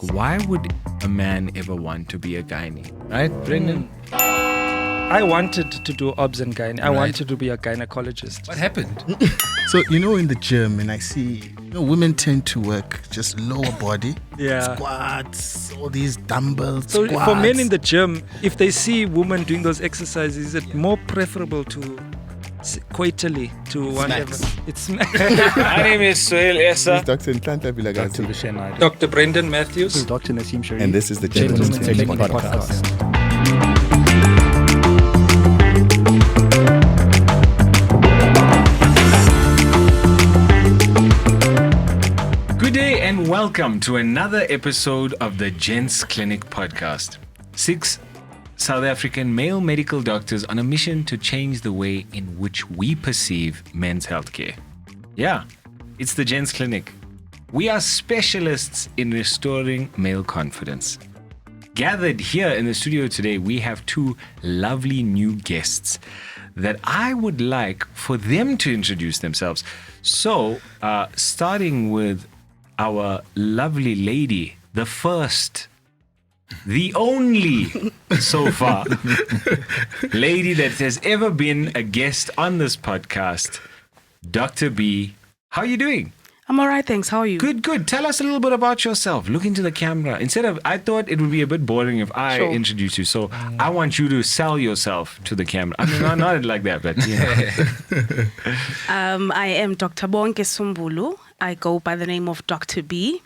Why would a man ever want to be a gynae? Right, Brendan? I wanted to do obs and gynae. I wanted to be a gynecologist. What happened? So, in the gym, and I see, women tend to work just lower body. Yeah. Squats, all these dumbbells. So squats. for men in the gym, if they see women doing those exercises, is it more preferable to coitally to whatever? It's My name is Sohail Essa. Dr. Ntlantla Vilakazi. Dr. Brendan Matthews. Dr. Naseem Sharif. And this is the Gentleman's Clinic podcast. Good day and welcome to another episode of the Gents Clinic podcast. 6 South African male medical doctors on a mission to change the way in which we perceive men's healthcare. Yeah, it's the Gents Clinic. We are specialists in restoring male confidence. Gathered here in the studio today, we have 2 lovely new guests that I would like for them to introduce themselves. So, starting with our lovely lady, the first, the only so far lady that has ever been a guest on this podcast, Dr. B. How are you doing? I'm all right, thanks. How are you? Good. Tell us a little bit about yourself. Look into the camera. I thought it would be a bit boring if I introduce you. So I want you to sell yourself to the camera. I mean, not like that, but I am Dr. B Sumbulo. I go by the name of Dr. B.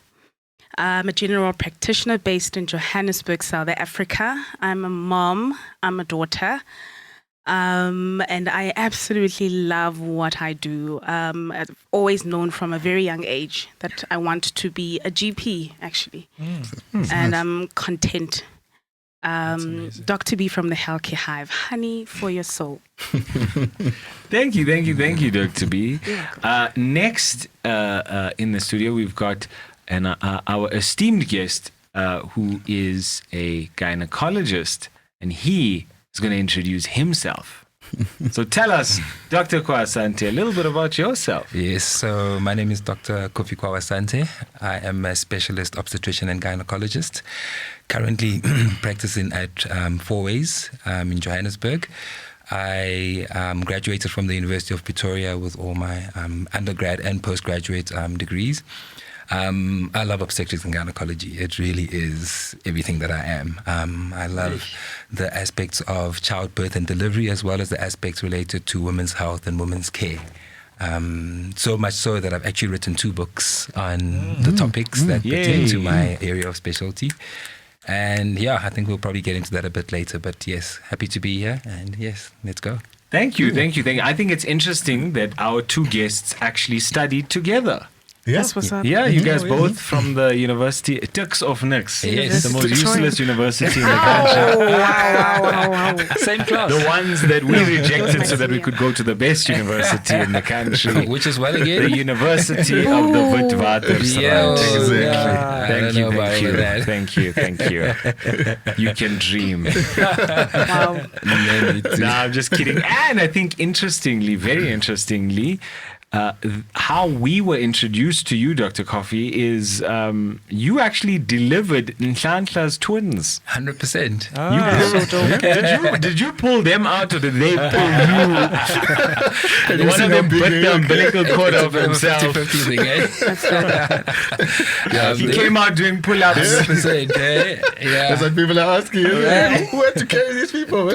I'm a general practitioner based in Johannesburg, South Africa. I'm a mom. I'm a daughter. And I absolutely love what I do. I've always known from a very young age that I want to be a GP, actually. And I'm content. Dr. B from the Healthcare Hive. Honey for your soul. Thank you, Dr. B. Next in the studio, we've got our esteemed guest who is a gynecologist, and he is going to introduce himself. So tell us, Dr. Kwa-Asante, a little bit about yourself. Yes, so my name is Dr. Kofi Kwa-Asante. I am a specialist obstetrician and gynecologist, currently practicing at Four Ways in Johannesburg. I graduated from the University of Pretoria with all my undergrad and postgraduate degrees. I love obstetrics and gynecology. It really is everything that I am. I love the aspects of childbirth and delivery, as well as the aspects related to women's health and women's care. So much so that I've actually written 2 books on the topics that pertain to my area of specialty. And yeah, I think we'll probably get into that a bit later. But yes, happy to be here. And yes, let's go. Thank you. I think it's interesting that our 2 guests actually studied together. Yeah. That's what's up. Yeah, you guys both from the University Tuks of Nix. Yes. The most useless university in the country. Wow. Same class. The ones that we rejected so that we could go to the best university in the country. Which is what again? The University of the Witwatersrand. Thank you. You can dream. Wow. No, I'm just kidding. And I think very interestingly, how we were introduced to you, Dr. Kofi, is you actually delivered Nhlanhla's twins. 100%. Did you pull them out, or did they pull you? One of them bit the umbilical cord of himself. 50-50 thing, eh? He came out doing pull-ups. 100%, eh? Yeah. That's what people are asking. Who had to carry these people?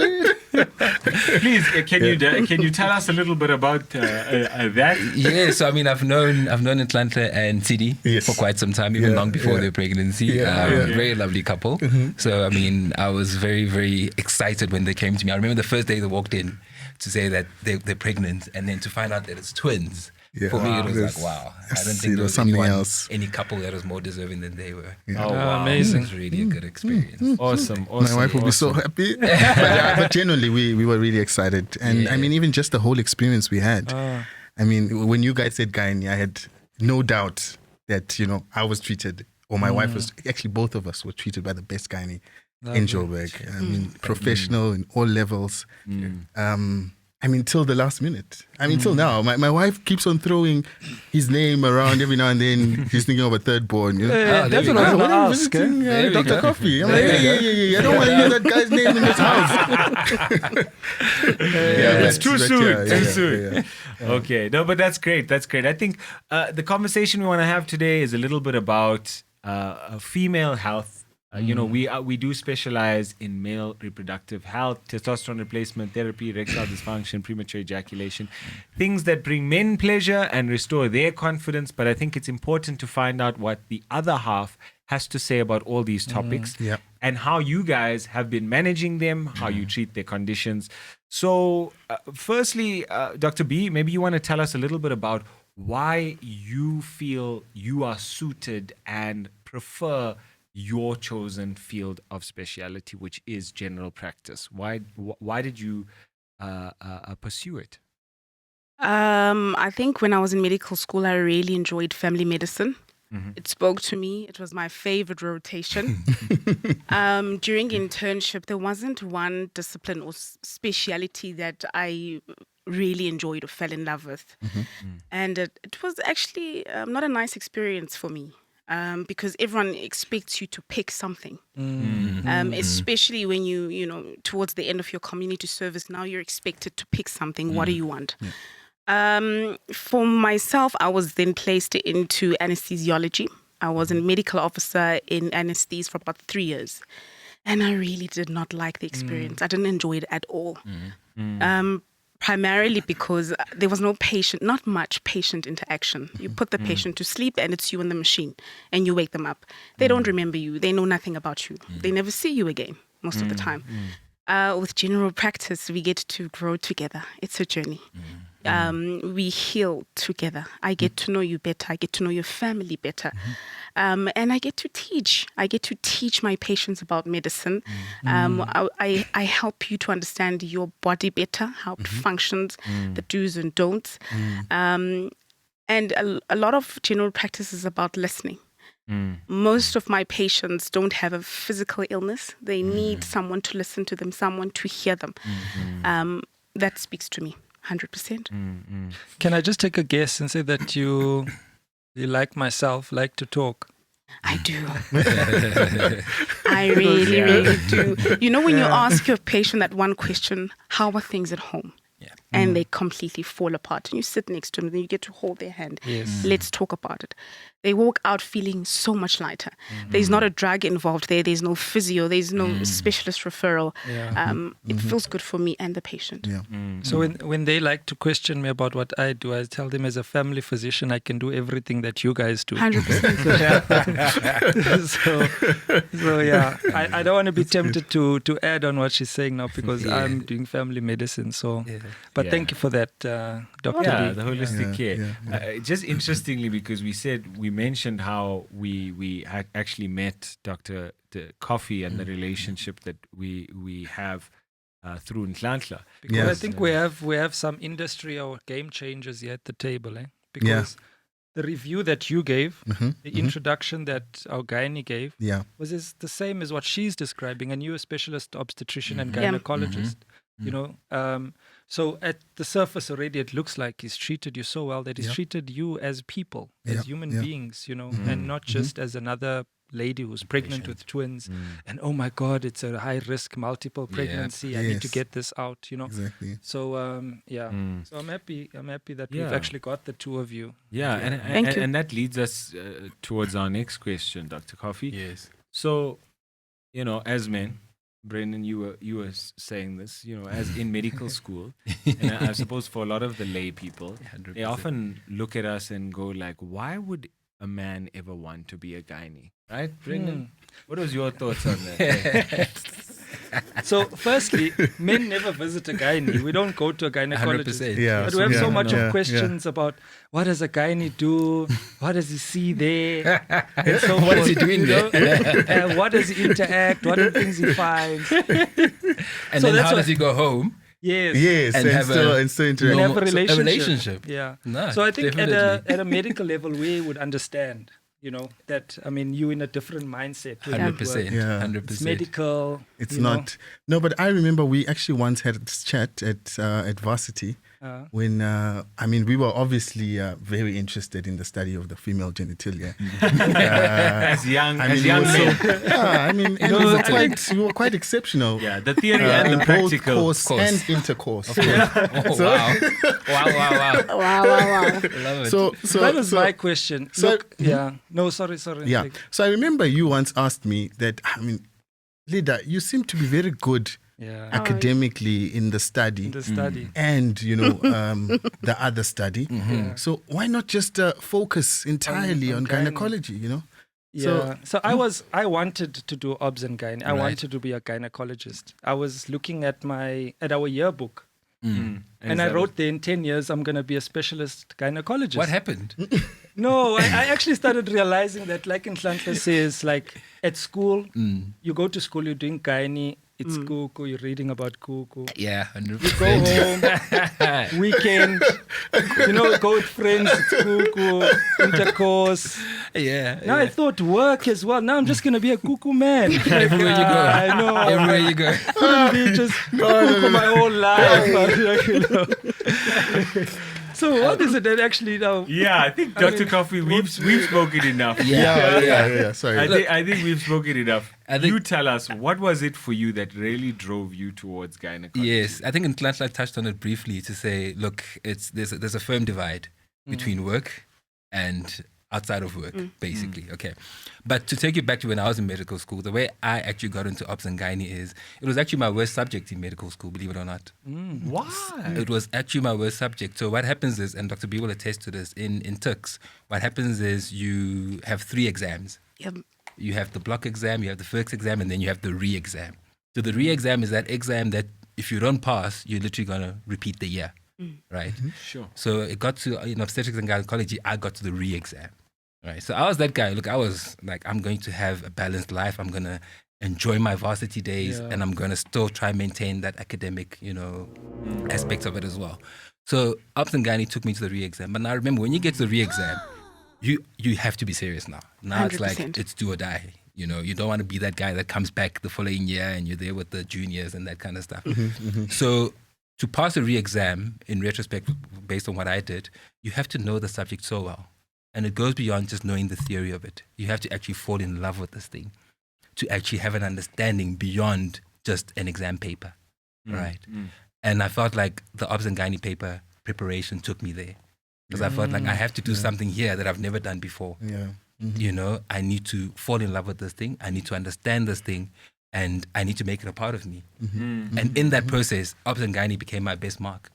Please, can you tell us a little bit about that? Yeah, so I mean, I've known Ntlantla and Sidi for quite some time, even long before their pregnancy. Very lovely couple. So I mean, I was very, very excited when they came to me. I remember the first day they walked in to say that they're pregnant, and then to find out that it's twins. Yeah. For me, it was like, wow. I don't think there was something else. Any couple that was more deserving than they were. Yeah. Oh, wow. Amazing. It was really a good experience. Awesome. My wife will be so happy. but genuinely, we were really excited. And I mean, even just the whole experience we had. I mean, when you guys said gynae, I had no doubt that, I was treated, or my wife was, actually both of us were treated by the best gynae in Joburg. I mean, professional in all levels. I mean, till the last minute. I mean, till now. My wife keeps on throwing his name around every now and then. She's thinking of a third born. You know? That's what I was going to ask. Visiting, There we Dr. go. Kofi. I'm like, yeah. I don't want to hear that guy's name in this house. It's too soon. Too soon. Okay, no, but that's great. That's great. I think the conversation we want to have today is a little bit about female health. You know, we do specialize in male reproductive health, testosterone replacement therapy, erectile dysfunction, premature ejaculation, things that bring men pleasure and restore their confidence. But I think it's important to find out what the other half has to say about all these topics and how you guys have been managing them, how you treat their conditions. So firstly, Dr. B, maybe you want to tell us a little bit about why you feel you are suited and prefer your chosen field of speciality, which is general practice. Why did you pursue it? I think when I was in medical school, I really enjoyed family medicine. It spoke to me. It was my favorite rotation. During internship, there wasn't one discipline or speciality that I really enjoyed or fell in love with. And it was actually not a nice experience for me. Because everyone expects you to pick something, especially when you know, towards the end of your community service, now you're expected to pick something. What do you want? For myself, I was then placed into anesthesiology. I was a medical officer in anesthesia for about 3 years. And I really did not like the experience. I didn't enjoy it at all. Primarily because there was not much patient interaction. You put the patient to sleep and it's you and the machine and you wake them up. They don't remember you. They know nothing about you. They never see you again most of the time. With general practice, we get to grow together. It's a journey. We heal together. I get to know you better. I get to know your family better. And I get to teach. I get to teach my patients about medicine. I help you to understand your body better, how it functions, the do's and don'ts. And a lot of general practice is about listening. Most of my patients don't have a physical illness. They need someone to listen to them, someone to hear them. That speaks to me 100%. Can I just take a guess and say that you like myself, like to talk? I do. I really, really do. You know, when you ask your patient that one question, how are things at home? And they completely fall apart. And you sit next to them, then you get to hold their hand. Yes. Let's talk about it. They walk out feeling so much lighter. There's not a drug involved there. There's no physio. There's no specialist referral. It feels good for me and the patient. So when they like to question me about what I do, I tell them as a family physician, I can do everything that you guys do. 100%. So yeah, I don't want to be tempted to add on what she's saying now because I'm doing family medicine. So, but thank you for that, Dr. Yeah, B. the holistic care. Just interestingly, because we mentioned how we had actually met Dr. Kofi and the relationship that we have through Nhlanhla. Because I think we have some industry or game changers here at the table, because the review that you gave, the introduction that our gynae gave, was the same as what she's describing, and you're a specialist obstetrician and gynecologist. You know, so at the surface already, it looks like he's treated you so well that he's treated you as people, as human beings, you know, and not just as another lady who's pregnant with twins and oh my God, it's a high risk multiple pregnancy. I need to get this out, you know. Exactly. So so I'm happy that we've actually got the two of you. And that leads us towards our next question, Dr. Kofi. Yes. So, you know, as men, Brendan, you were saying this, you know, as in medical school, and I suppose for a lot of the lay people, 100%. they often look at us and go like, why would a man ever want to be a gynae? Right, Brendan? What was your thoughts on that? So, firstly, men never visit a gynae. We don't go to a gynecologist. 100%. But we have so much of questions about what does a gynae do? What does he see there? And so What is he doing there? What does he interact? What are the things he finds? And So then that's how what- does he go home? Yes, And and, have still, a and still And interact. have a relationship. relationship. Yeah. No, So I think definitely. at a medical level, we would understand. that, you in a different mindset. 100%. Yeah. 100%. It's medical. It's not. No, but I remember we actually once had this chat at varsity when, we were obviously very interested in the study of the female genitalia. As young men. We were quite exceptional. Yeah, the theory and in the practical. both course and intercourse. Of course. So- Wow. Love it. So That was my question. so- Look, yeah. No, sorry. Yeah. So I remember you once asked me that, Lida, you seem to be very good Yeah. academically in the study. In the study. And the other study. So why not just focus entirely on gynecology? Yeah. So I wanted to do obs and gyne. I wanted to be a gynecologist. I was looking at our yearbook. And I wrote there, in 10 years, I'm going to be a specialist gynecologist. What happened? No, I actually started realizing that, like in Sante says, like at school, you go to school, you're doing gyne, it's cuckoo, you're reading about cuckoo. Yeah, 100%. You go home, weekend, go with friends, it's cuckoo, intercourse. Yeah. Now I thought work as well. Now I'm just going to be a cuckoo man. Everywhere you go. I know. Everywhere you go. Couldn't be just cuckoo my whole life. So what is it that actually now? Yeah, I think Dr. Kofi, we've spoken enough. Yeah. Sorry. I think we've spoken enough. You tell us, what was it for you that really drove you towards gynecology? Yes, I think Ntlantla touched on it briefly to say, look, there's a firm divide between work and outside of work, basically. Okay. But to take you back to when I was in medical school, the way I actually got into obs and gyne is, it was actually my worst subject in medical school, believe it or not. Why? It was actually my worst subject. So what happens is, and Dr. B will attest to this, in Turks, what happens is you have 3 exams. Yep. You have the block exam, you have the first exam, and then you have the re-exam. So the re-exam is that exam that if you don't pass, you're literally going to repeat the year, right? Sure. So it got to, in obstetrics and gynecology, I got to the re-exam, right? So I was that guy. Look, I was like, I'm going to have a balanced life. I'm going to enjoy my varsity days, and I'm going to still try and maintain that academic, aspect of it as well. So obs and gyne took me to the re-exam. But now remember, when you get to the re-exam, you have to be serious now. Now 100%. It's like, it's do or die. You don't want to be that guy that comes back the following year and you're there with the juniors and that kind of stuff. So to pass a re-exam, in retrospect, based on what I did, you have to know the subject so well. And it goes beyond just knowing the theory of it. You have to actually fall in love with this thing to actually have an understanding beyond just an exam paper, right? And I felt like the obs and gyne paper preparation took me there. Because I felt like I have to do something here that I've never done before. I need to fall in love with this thing. I need to understand this thing. And I need to make it a part of me. And in that process, obs and gyne became my best mark.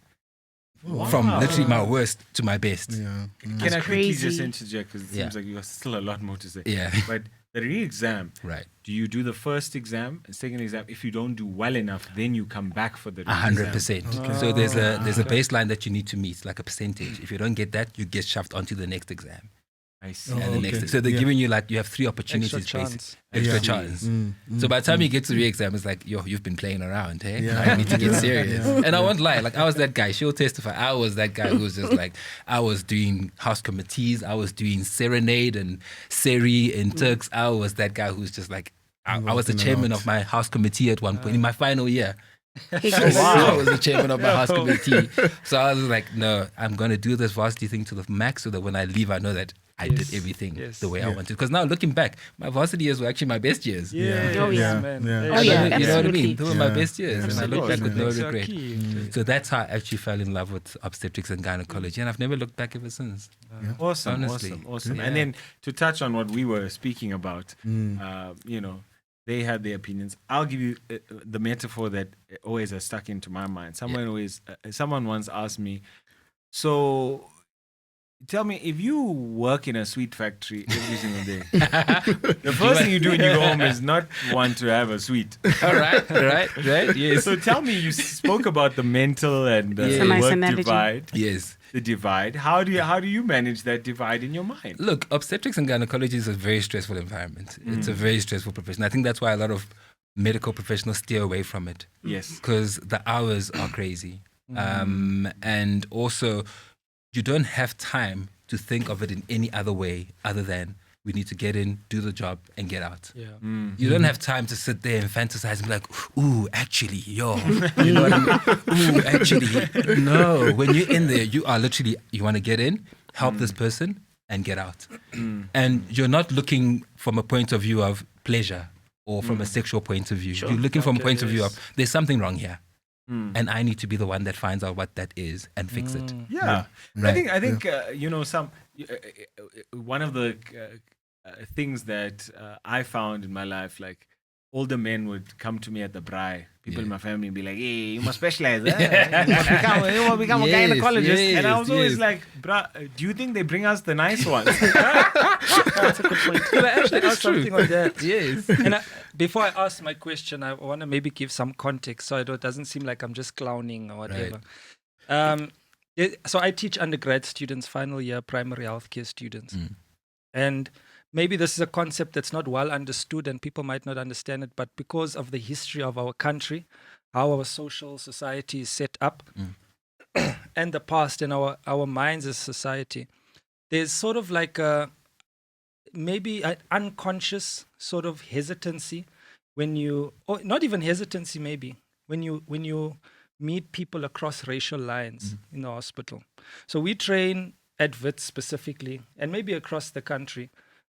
Wow. From literally my worst to my best. Can I quickly just interject, because it seems like you have still a lot more to say. But the re-exam, right? Do you do the first exam and second exam? If you don't do well enough, then you come back for the re-exam. 100%. So there's a baseline that you need to meet, like a percentage. If you don't get that, you get shoved onto the next exam. I see. And the next, so they're giving you you have 3 opportunities. Extra chance. So by the time you get to the re-exam, it's like, you've been playing around, hey? I need to get serious. And I won't lie, I was that guy. She'll testify. I was that guy who was just I was doing house committees. I was doing serenade and seri in Turks. I was that guy who's just I was the chairman of my house committee at one point in my final year. I was the chairman of my house committee. So I was like, no, I'm going to do this varsity thing to the max so that when I leave, I know that I did everything the way I wanted. Because now looking back, my varsity years were actually my best years. Man. You know what I mean? Those were my best years. And I look back with no regret. So that's how I actually fell in love with obstetrics and gynecology. And I've never looked back ever since. Awesome. And then to touch on what we were speaking about, they had their opinions. I'll give you the metaphor that always has stuck into my mind. Someone once asked me, so tell me, if you work in a sweet factory every single day, the first thing you do when you go home is not want to have a sweet. Right, yes. So tell me, you spoke about the mental and work divide. Yes. The divide. How do you manage that divide in your mind? Look, obstetrics and gynecology is a very stressful environment. It's a very stressful profession. I think that's why a lot of medical professionals steer away from it. Yes. Because the hours are crazy. And also, you don't have time to think of it in any other way other than We need to get in, do the job, and get out. Yeah. You don't have time to sit there and fantasize and be like, ooh, actually, yo. You know what I mean? Ooh, actually. No, when you're in there, you are literally, you want to get in, help this person, and get out. And you're not looking from a point of view of pleasure or from a sexual point of view. Sure. You're looking from a point of view of, there's something wrong here. And I need to be the one that finds out what that is and fix it. Yeah. Right. I think you know, one of the things that I found in my life, like older men would come to me at the braai. People in my family would be like, "Hey, you must specialize. You must become a gynecologist." And I was always like, "Bruh, do you think they bring us the nice ones?" That's a good point. Can I actually ask something on that? Yes. And before I ask my question, I want to maybe give some context so it doesn't seem like I'm just clowning or whatever. So I teach undergrad students, final year primary healthcare students. And maybe this is a concept that's not well understood and people might not understand it, but because of the history of our country, how our social society is set up, and the past and our minds as society, there's sort of like maybe an unconscious sort of hesitancy when you, or not even hesitancy maybe, when you meet people across racial lines in the hospital. So we train at Wits specifically, and maybe across the country,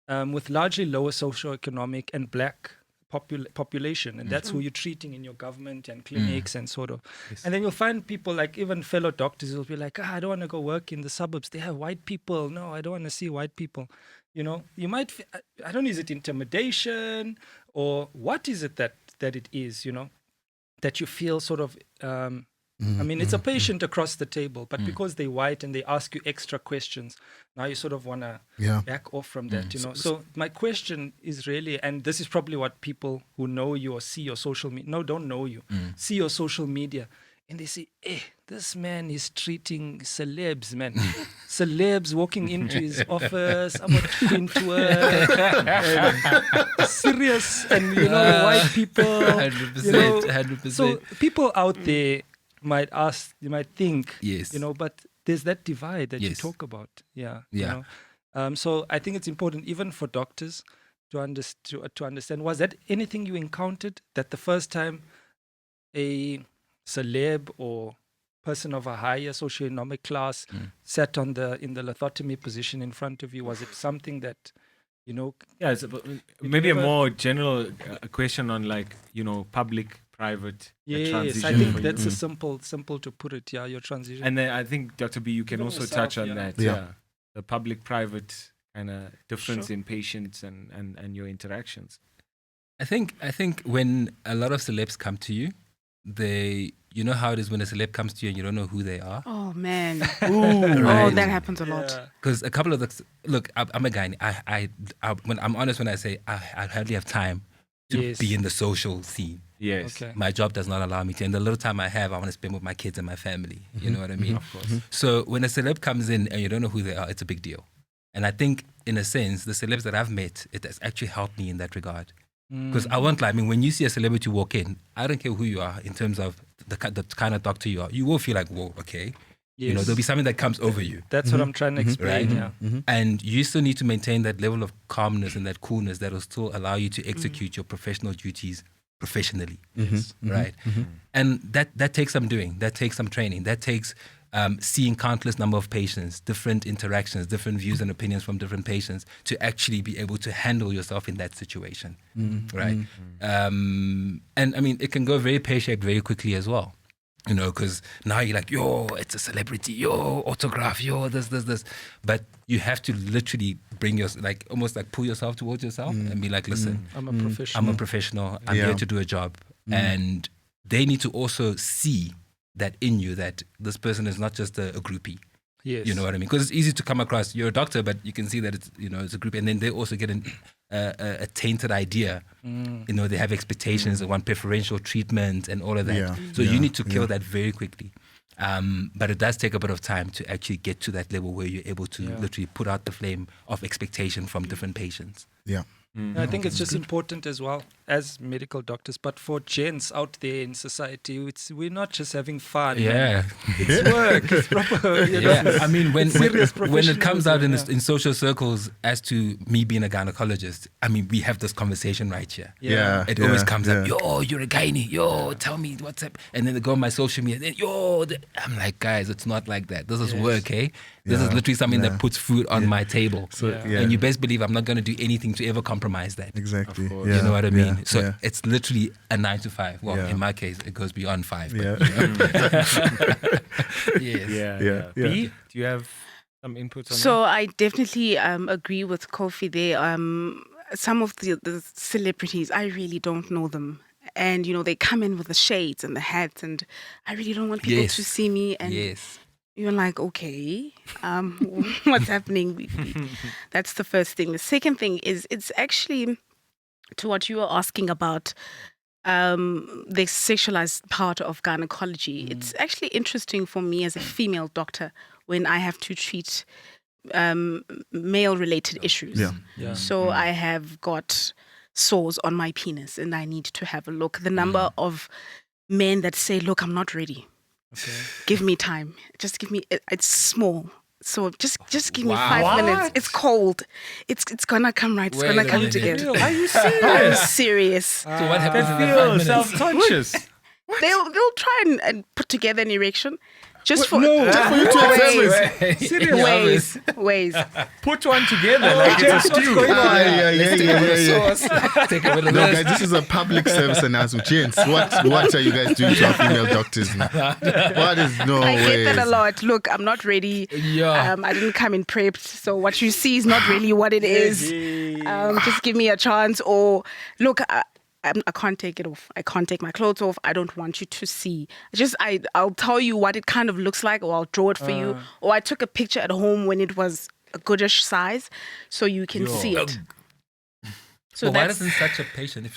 with largely lower socioeconomic and black population, and that's who you're treating in your government and clinics and sort of. Yes. And then you'll find people like even fellow doctors will be like, I don't want to go work in the suburbs. They have white people. No, I don't want to see white people. You know, you might, I don't know, is it intimidation or what is it that it is, you know, that you feel sort of, I mean, it's a patient across the table, but because they're white and they ask you extra questions, now you sort of want to back off from that, you know. So my question is really, and this is probably what people who know you or see your social media, don't know you, see your social media, and they say, this man is treating celebs, man. Celebs walking into his office, about twin tour, serious, and, you know, white people. 100%, you know, 100%. So people out there might ask, you might think, yes, you know, but there's that divide that you talk about. You know? So I think it's important even for doctors to understand, was that anything you encountered that the first time a celeb or person of a higher socioeconomic class sat in the lithotomy position in front of you? Was it something that, you know? Yeah, it's maybe a more general question on, like, you know, public, private. Yes, I think that's a simple to put it. Yeah, your transition. And then I think, Dr. B, you can also touch on that. Yeah, the public-private kind of difference in patients and your interactions. I think when a lot of celebs come to you, you know how it is when a celeb comes to you and you don't know who they are. Oh man, right? Oh, that happens a lot. Because a couple of I'm a guy. When I'm honest, when I say I hardly have time to be in the social scene. Yes. Okay. My job does not allow me to. And the little time I have, I want to spend with my kids and my family. You know what I mean? Of course. So when a celeb comes in and you don't know who they are, it's a big deal. And I think, in a sense, the celebs that I've met, it has actually helped me in that regard. Because I won't lie. I mean, when you see a celebrity walk in, I don't care who you are in terms of the kind of doctor you are. You will feel like, whoa, okay. Yes. You know, there'll be something that comes over you. That's what I'm trying to explain. Right? Yeah. And you still need to maintain that level of calmness and that coolness that will still allow you to execute your professional duties professionally. Right? And that takes some doing. That takes some training. That takes seeing countless number of patients, different interactions, different views and opinions from different patients to actually be able to handle yourself in that situation. Right? And I mean, it can go very pear-shaped very quickly as well. You know, because now you're like, yo, it's a celebrity, yo, autograph, yo, this. But you have to literally bring almost like pull yourself towards yourself and be like, listen, I'm a professional. I'm here to do a job. And they need to also see that in you, that this person is not just a groupie. Yes. You know what I mean? Because it's easy to come across, you're a doctor, but you can see that it's, you know, it's a group. And then they also get a tainted idea. You know, they have expectations, they want preferential treatment and all of that. So you need to kill that very quickly. But it does take a bit of time to actually get to that level where you're able to literally put out the flame of expectation from different patients. I think it's just important as well. as medical doctors, but for gents out there in society, we're not just having fun. Yeah. It's work. It's proper. Yeah, I mean, when it professionalism, comes out in social circles as to me being a gynecologist, I mean, we have this conversation right here. Yeah. It always comes up, yo, you're a gynae, yo, tell me what's up. And then they go on my social media, then, yo, I'm like, guys, it's not like that. This is work, eh? This is literally something that puts food on my table. So, And you best believe I'm not going to do anything to ever compromise that. Exactly. You know what I mean? So it's literally a 9 to 5. Well, in my case, it goes beyond 5. But, Yeah. B, do you have some inputs on So I definitely agree with Kofi there. Some of the celebrities, I really don't know them. And, they come in with the shades and the hats, and I really don't want people to see me. And you're like, okay, what's happening? That's the first thing. The second thing is, it's actually to what you were asking about, the sexualized part of gynecology. It's actually interesting for me as a female doctor when I have to treat male-related issues. So I have got sores on my penis and I need to have a look. The number of men that say, look, I'm not ready. Okay. Give me time. Just give me, it's small. So just give me 5 minutes. It's cold. It's gonna come right. It's gonna come together. Are you serious? I'm serious. So what happens in the 5 minutes? Self-conscious. They'll try and put together an erection. Just for you to examine. Ways. Put one together like it's a stew. Take a little No, guys, this is a public service announcement. Gents, what are you guys doing to our female doctors now? What is I get that a lot. Look, I'm not ready. I didn't come in prepped. So what you see is not really what it is. Just give me a chance. Or look, I can't take it off. I can't take my clothes off. I don't want you to see. I'll tell you what it kind of looks like, or I'll draw it for you. Or I took a picture at home when it was a goodish size, so you can see it. So why doesn't such a patient,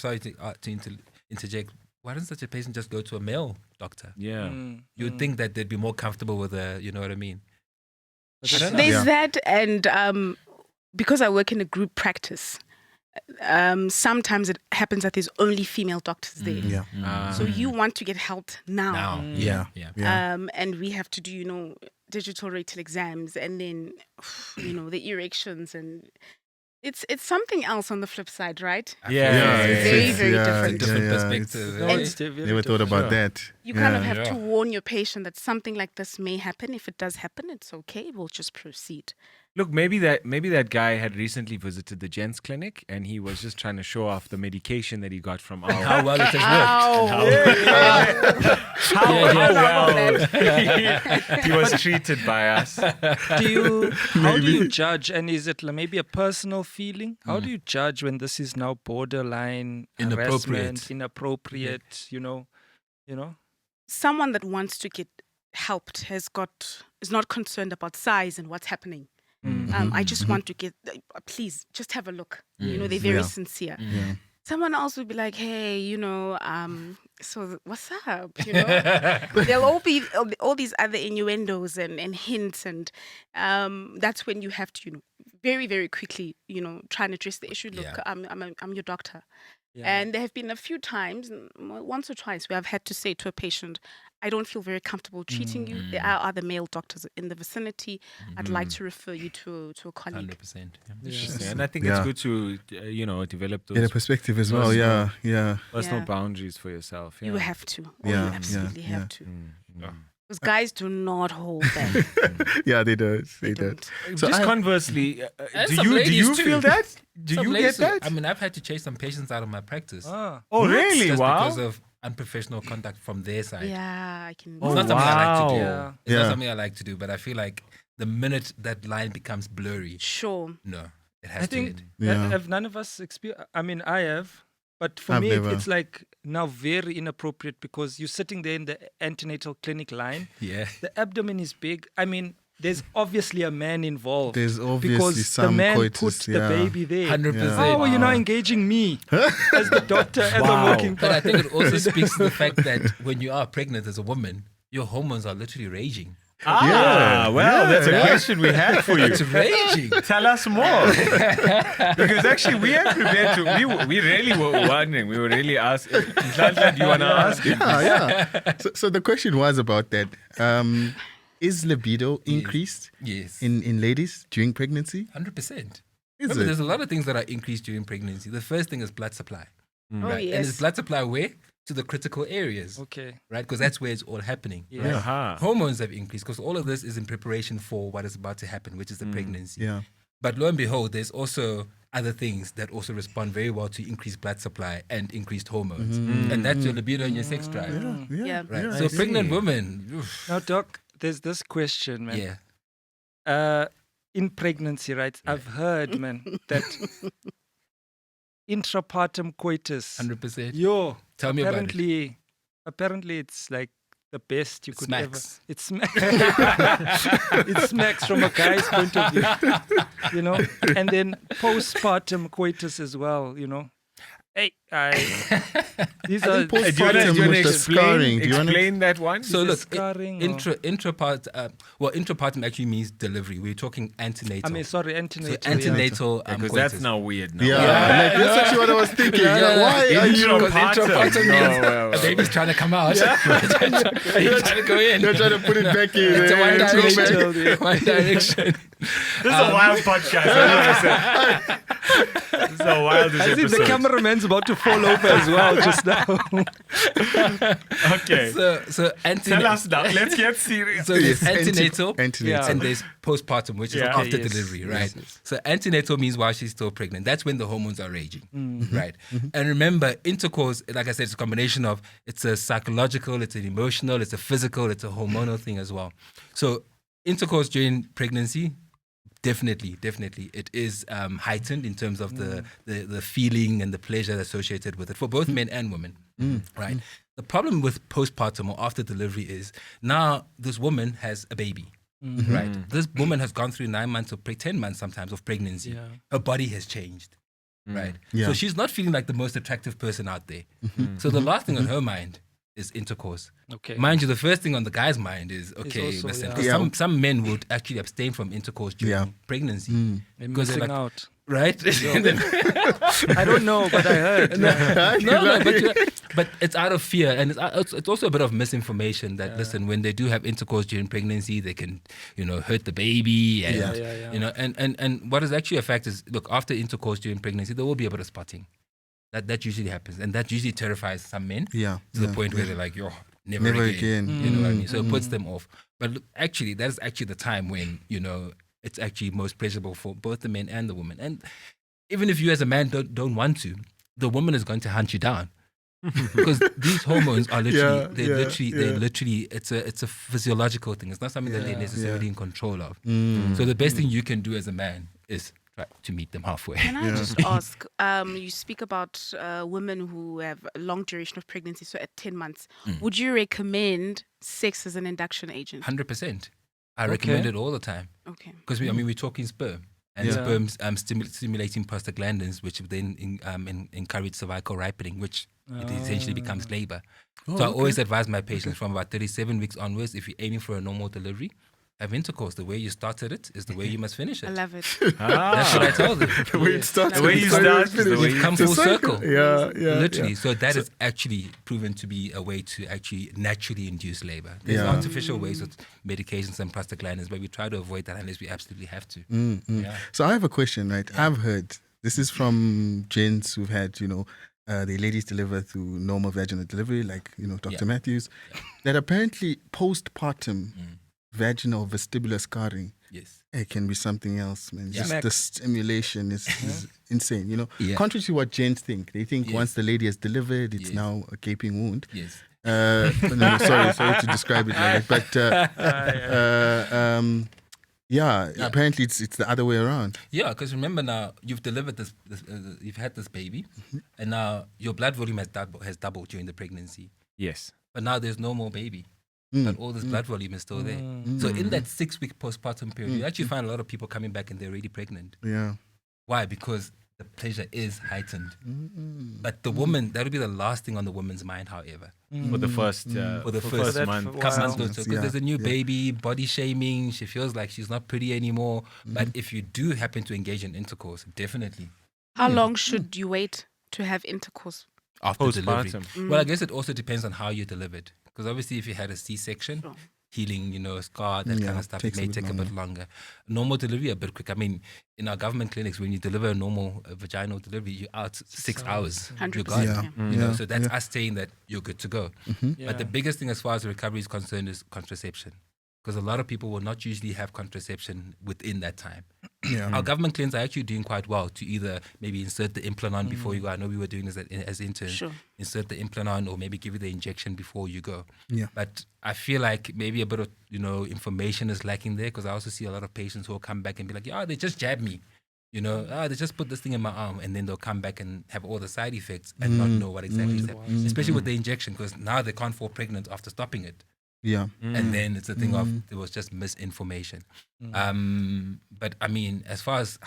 interject, why doesn't such a patient just go to a male doctor? Yeah. You'd think that they'd be more comfortable with you know what I mean? There's that, and because I work in a group practice, sometimes it happens that there's only female doctors there. So you want to get helped now. And we have to do, digital rectal exams, and then, the erections, and it's something else on the flip side, right? Very, very different. Different perspective. Never thought about that. You kind of have to warn your patient that something like this may happen. If it does happen, it's okay. We'll just proceed. Look, maybe that guy had recently visited the Gents clinic and he was just trying to show off the medication that he got from our how well it has worked. How well he was treated by us. How do you judge? And is it maybe a personal feeling? How do you judge when this is now borderline inappropriate? Someone that wants to get helped is not concerned about size and what's happening. I just want to get, please, just have a look. They're very sincere. Someone else would be like, hey, so what's up? There'll all be all these other innuendos and hints, and that's when you have to, very, very quickly, try and address the issue. Look, I'm your doctor. And there have been a few times, once or twice, where I've had to say to a patient, I don't feel very comfortable treating you. There are other male doctors in the vicinity. I'd like to refer you to a colleague. 100%. Interesting. And I think it's good to, develop those perspective as well. personal boundaries for yourself. You have to. You absolutely have to. Because guys do not hold back. They don't. They don't. So just conversely, do you feel that? Do you get that? I mean, I've had to chase some patients out of my practice. Oh, really? Just Wow. because of unprofessional conduct from their side. Yeah, I can. It's not something I like to do. Yeah. It's not something I like to do, but I feel like the minute that line becomes blurry, no, it has to end. Have none of us experienced? I mean, I have. But for me, it's like now very inappropriate because you're sitting there in the antenatal clinic line. Yeah. The abdomen is big. I mean, there's obviously a man involved. There's obviously because some the man coitus, put the baby there. 100%. How are you not engaging me as the doctor, as a working But I doctor? think it also speaks to the fact that when you are pregnant as a woman, your hormones are literally raging. That's a question we had for you. It's raging. Tell us more. Because actually we are prepared to, we really were wondering, we were really asking. Do you want to ask? So the question was about that. Is libido increased in ladies during pregnancy? 100%. Remember, there's a lot of things that are increased during pregnancy. The first thing is blood supply. Right? yes. And it's blood supply where? To the critical areas. Okay. Right? Because that's where it's all happening. Yeah. Right? Uh-huh. Hormones have increased because all of this is in preparation for what is about to happen, which is the pregnancy. Yeah. But lo and behold, there's also other things that also respond very well to increased blood supply and increased hormones. And that's your libido and your sex drive. Yeah. Right? Yeah, So I pregnant see. women. Oof. Now, Doc, there's this question, man. Yeah. In pregnancy, right? I've heard, man, that intrapartum coitus. 100%. Yo, Tell me about it. Apparently, it's like the best you could Smacks. ever. It smacks from a guy's point of view, And then postpartum coitus as well, Hey, these are postpartum with the scarring. Do you wanna- Explain that one? So look, scarring or- intrapartum actually means delivery. We're talking antenatal. Antenatal. So antenatal Because coitus. that's now weird now. That's actually what I was thinking. Why are you? Intrapartum means a baby's trying to come out. You're trying to go in. They're trying to put it back in. It's a one It's go back. direction. One direction. This is a wild podcast. This is the wildest I think the episode. cameraman's about to fall over as well just now. Okay. So Tell us now. Let's get serious. So there's Yes, antenatal, antenatal. and there's postpartum, which is Yeah. after Yes. delivery, right? Yes. So antenatal means while she's still pregnant. That's when the hormones are raging, right? And remember, intercourse, like I said, it's a combination of, it's a psychological, it's an emotional, it's a physical, it's a hormonal thing as well. So intercourse during pregnancy, definitely, it is heightened in terms of the feeling and the pleasure associated with it for both men and women, right? The problem with postpartum or after delivery is now this woman has a baby, right? This woman has gone through 9 months or 10 months sometimes of pregnancy. Yeah. Her body has changed, right? Yeah. So she's not feeling like the most attractive person out there. So the last thing on her mind is intercourse. Okay. Mind you, the first thing on the guy's mind is, okay, also, listen, yeah. 'cause Yeah. some men would actually abstain from intercourse during pregnancy. They're Because they're missing like, out. right? I don't know, but I heard. but it's out of fear, and it's also a bit of misinformation that listen, when they do have intercourse during pregnancy, they can hurt the baby, and and what is actually a fact is, look, after intercourse during pregnancy, there will be a bit of spotting. That usually happens, and that usually terrifies some men to the point where they're like, yo, never again. You know what I mean? So it puts them off. But look, actually, that is actually the time when it's actually most pleasurable for both the men and the woman. And even if you as a man don't want to, the woman is going to hunt you down. Because these hormones are literally, it's a physiological thing. It's not something that they're necessarily in control of. So the best thing you can do as a man is try to meet them halfway. Can I just ask, you speak about women who have a long duration of pregnancy, so at 10 months. Would you recommend sex as an induction agent? 100%. I recommend it all the time. Okay. Because we're talking sperm. And sperms stimulating prostaglandins, which then encourage cervical ripening, which it essentially becomes labor. So I always advise my patients from about 37 weeks onwards, if you're aiming for a normal delivery, have intercourse. The way you started it is the way you must finish it. I love it. That's what I tell them. The way it starts. The way you start is the way You've come full circle. Yeah. Literally. So that is actually proven to be a way to actually naturally induce labor. There's artificial ways with medications and prostaglandins, but we try to avoid that unless we absolutely have to. Yeah. So I have a question, right? I've heard, this is from gents who've had, the ladies deliver through normal vaginal delivery, like, Dr. Matthews, that apparently postpartum vaginal vestibular scarring, it can be something else, man. Just the stimulation is insane, Contrary to what gents think. They think once the lady has delivered, it's now a gaping wound. No, sorry to describe it like that. But apparently it's the other way around. Yeah, because remember now, you've delivered this you've had this baby, and now your blood volume has doubled during the pregnancy. Yes. But now there's no more baby. But all this blood volume is still there. So in that 6-week postpartum period, you actually find a lot of people coming back and they're already pregnant. Yeah. Why? Because the pleasure is heightened. But the woman, that would be the last thing on the woman's mind, however. For the first month. Couple months because Yeah, there's a new baby, body shaming, she feels like she's not pretty anymore. But if you do happen to engage in intercourse, definitely How long should you wait to have intercourse? after delivery. Postpartum. Well, I guess it also depends on how you delivered. Because obviously if you had a C-section, Sure. healing, scar, that kind of stuff, it may take a bit longer. Normal delivery, a bit quick. I mean, in our government clinics, when you deliver a normal vaginal delivery, you're out 6 hours. 100%. You're gone. Yeah. So that's us saying that you're good to go. Yeah. But the biggest thing as far as recovery is concerned is contraception. Because a lot of people will not usually have contraception within that time. Our government clinics are actually doing quite well to either maybe insert the implant before you go. I know we were doing this as interns. Sure. Insert the implant or maybe give you the injection before you go. Yeah. But I feel like maybe a bit of information is lacking there because I also see a lot of patients who will come back and be like, yeah, they just jabbed me. They just put this thing in my arm and then they'll come back and have all the side effects and not know what exactly is happening. Especially with the injection because now they can't fall pregnant after stopping it. Yeah. And then it's a thing of there was just misinformation. But I mean, as far as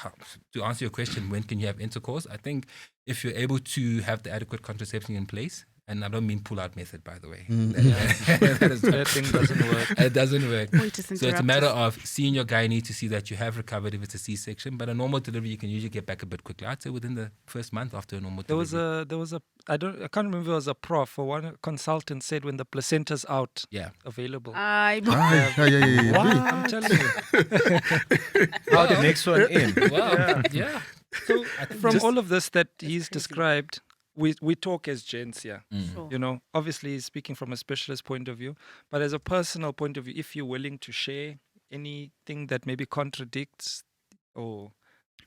to answer your question, when can you have intercourse? I think if you're able to have the adequate contraception in place, and I don't mean pull-out method, by the way. That thing doesn't work. It doesn't work. So it's a matter of seeing your gynae to see that you have recovered if it's a C-section. But a normal delivery, you can usually get back a bit quickly. I'd say within the first month after a normal delivery. There was a I can't remember if it was a prof or one consultant said when the placenta's out, available. I I'm telling you. The next one in. Wow. Yeah. So from all of this that he's described, we talk as gents, Sure. Obviously speaking from a specialist point of view, but as a personal point of view, if you're willing to share anything that maybe contradicts or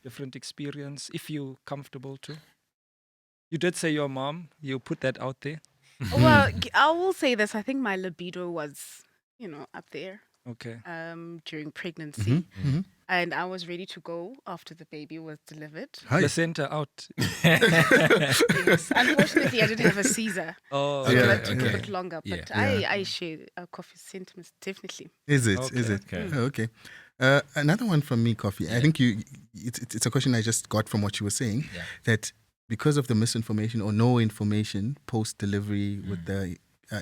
different experience, if you're comfortable to. You did say your mom, you put that out there. Well, I will say this. I think my libido was, up there Okay. during pregnancy. And I was ready to go after the baby was delivered. Placenta out. Yes. Unfortunately, I did have a Caesar. Oh, So okay. it took a bit longer. But I share Kofi's sentiments, definitely. Is it? Okay. Is it? Okay. Oh, okay. Another one from me, Kofi. I think it's a question I just got from what you were saying, that because of the misinformation or no information post-delivery with the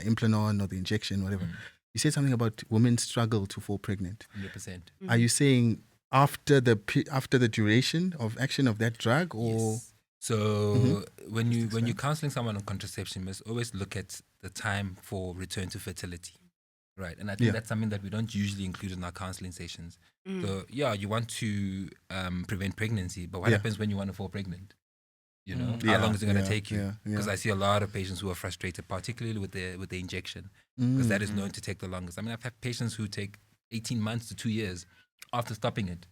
implant or the injection, whatever, you said something about women struggle to fall pregnant. 100%. Are you saying after the duration of action of that drug, or? Yes. So when you're counseling someone on contraception, you must always look at the time for return to fertility. Right. And I think that's something that we don't usually include in our counseling sessions. So you want to prevent pregnancy, but what happens when you want to fall pregnant? How long is it going to take you? Because I see a lot of patients who are frustrated, particularly with the injection, because that is known to take the longest. I mean, I've had patients who take 18 months to 2 years after stopping it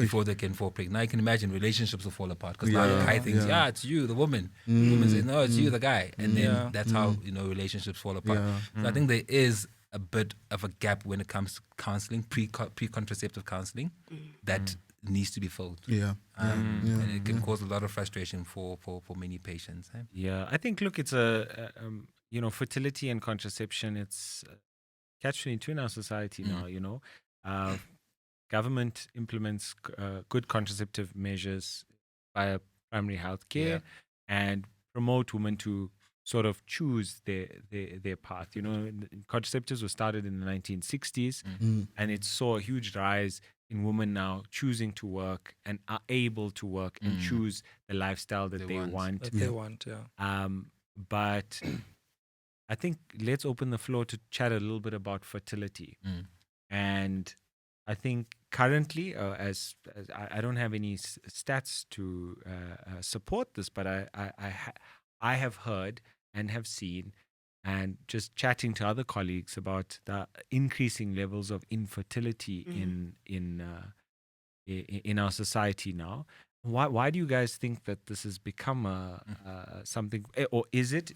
before they can fall pregnant. Now you can imagine relationships will fall apart because now the guy thinks, it's you, the woman. The woman says, no, it's you, the guy. And then that's how, relationships fall apart. So I think there is a bit of a gap when it comes to counseling, pre-contraceptive counseling, that needs to be filled. And it can cause a lot of frustration for many patients. Yeah, I think, look, it's fertility and contraception, it's catch-22 in our society now, government implements good contraceptive measures via primary health care and promote women to sort of choose their path. Contraceptives were started in the 1960s and it saw a huge rise in women now choosing to work and are able to work and choose the lifestyle that they want. But I think let's open the floor to chat a little bit about fertility. And I think currently, as I don't have any stats to support this, but I have heard and have seen and just chatting to other colleagues about the increasing levels of infertility in our society now. Why do you guys think that this has become something, or is it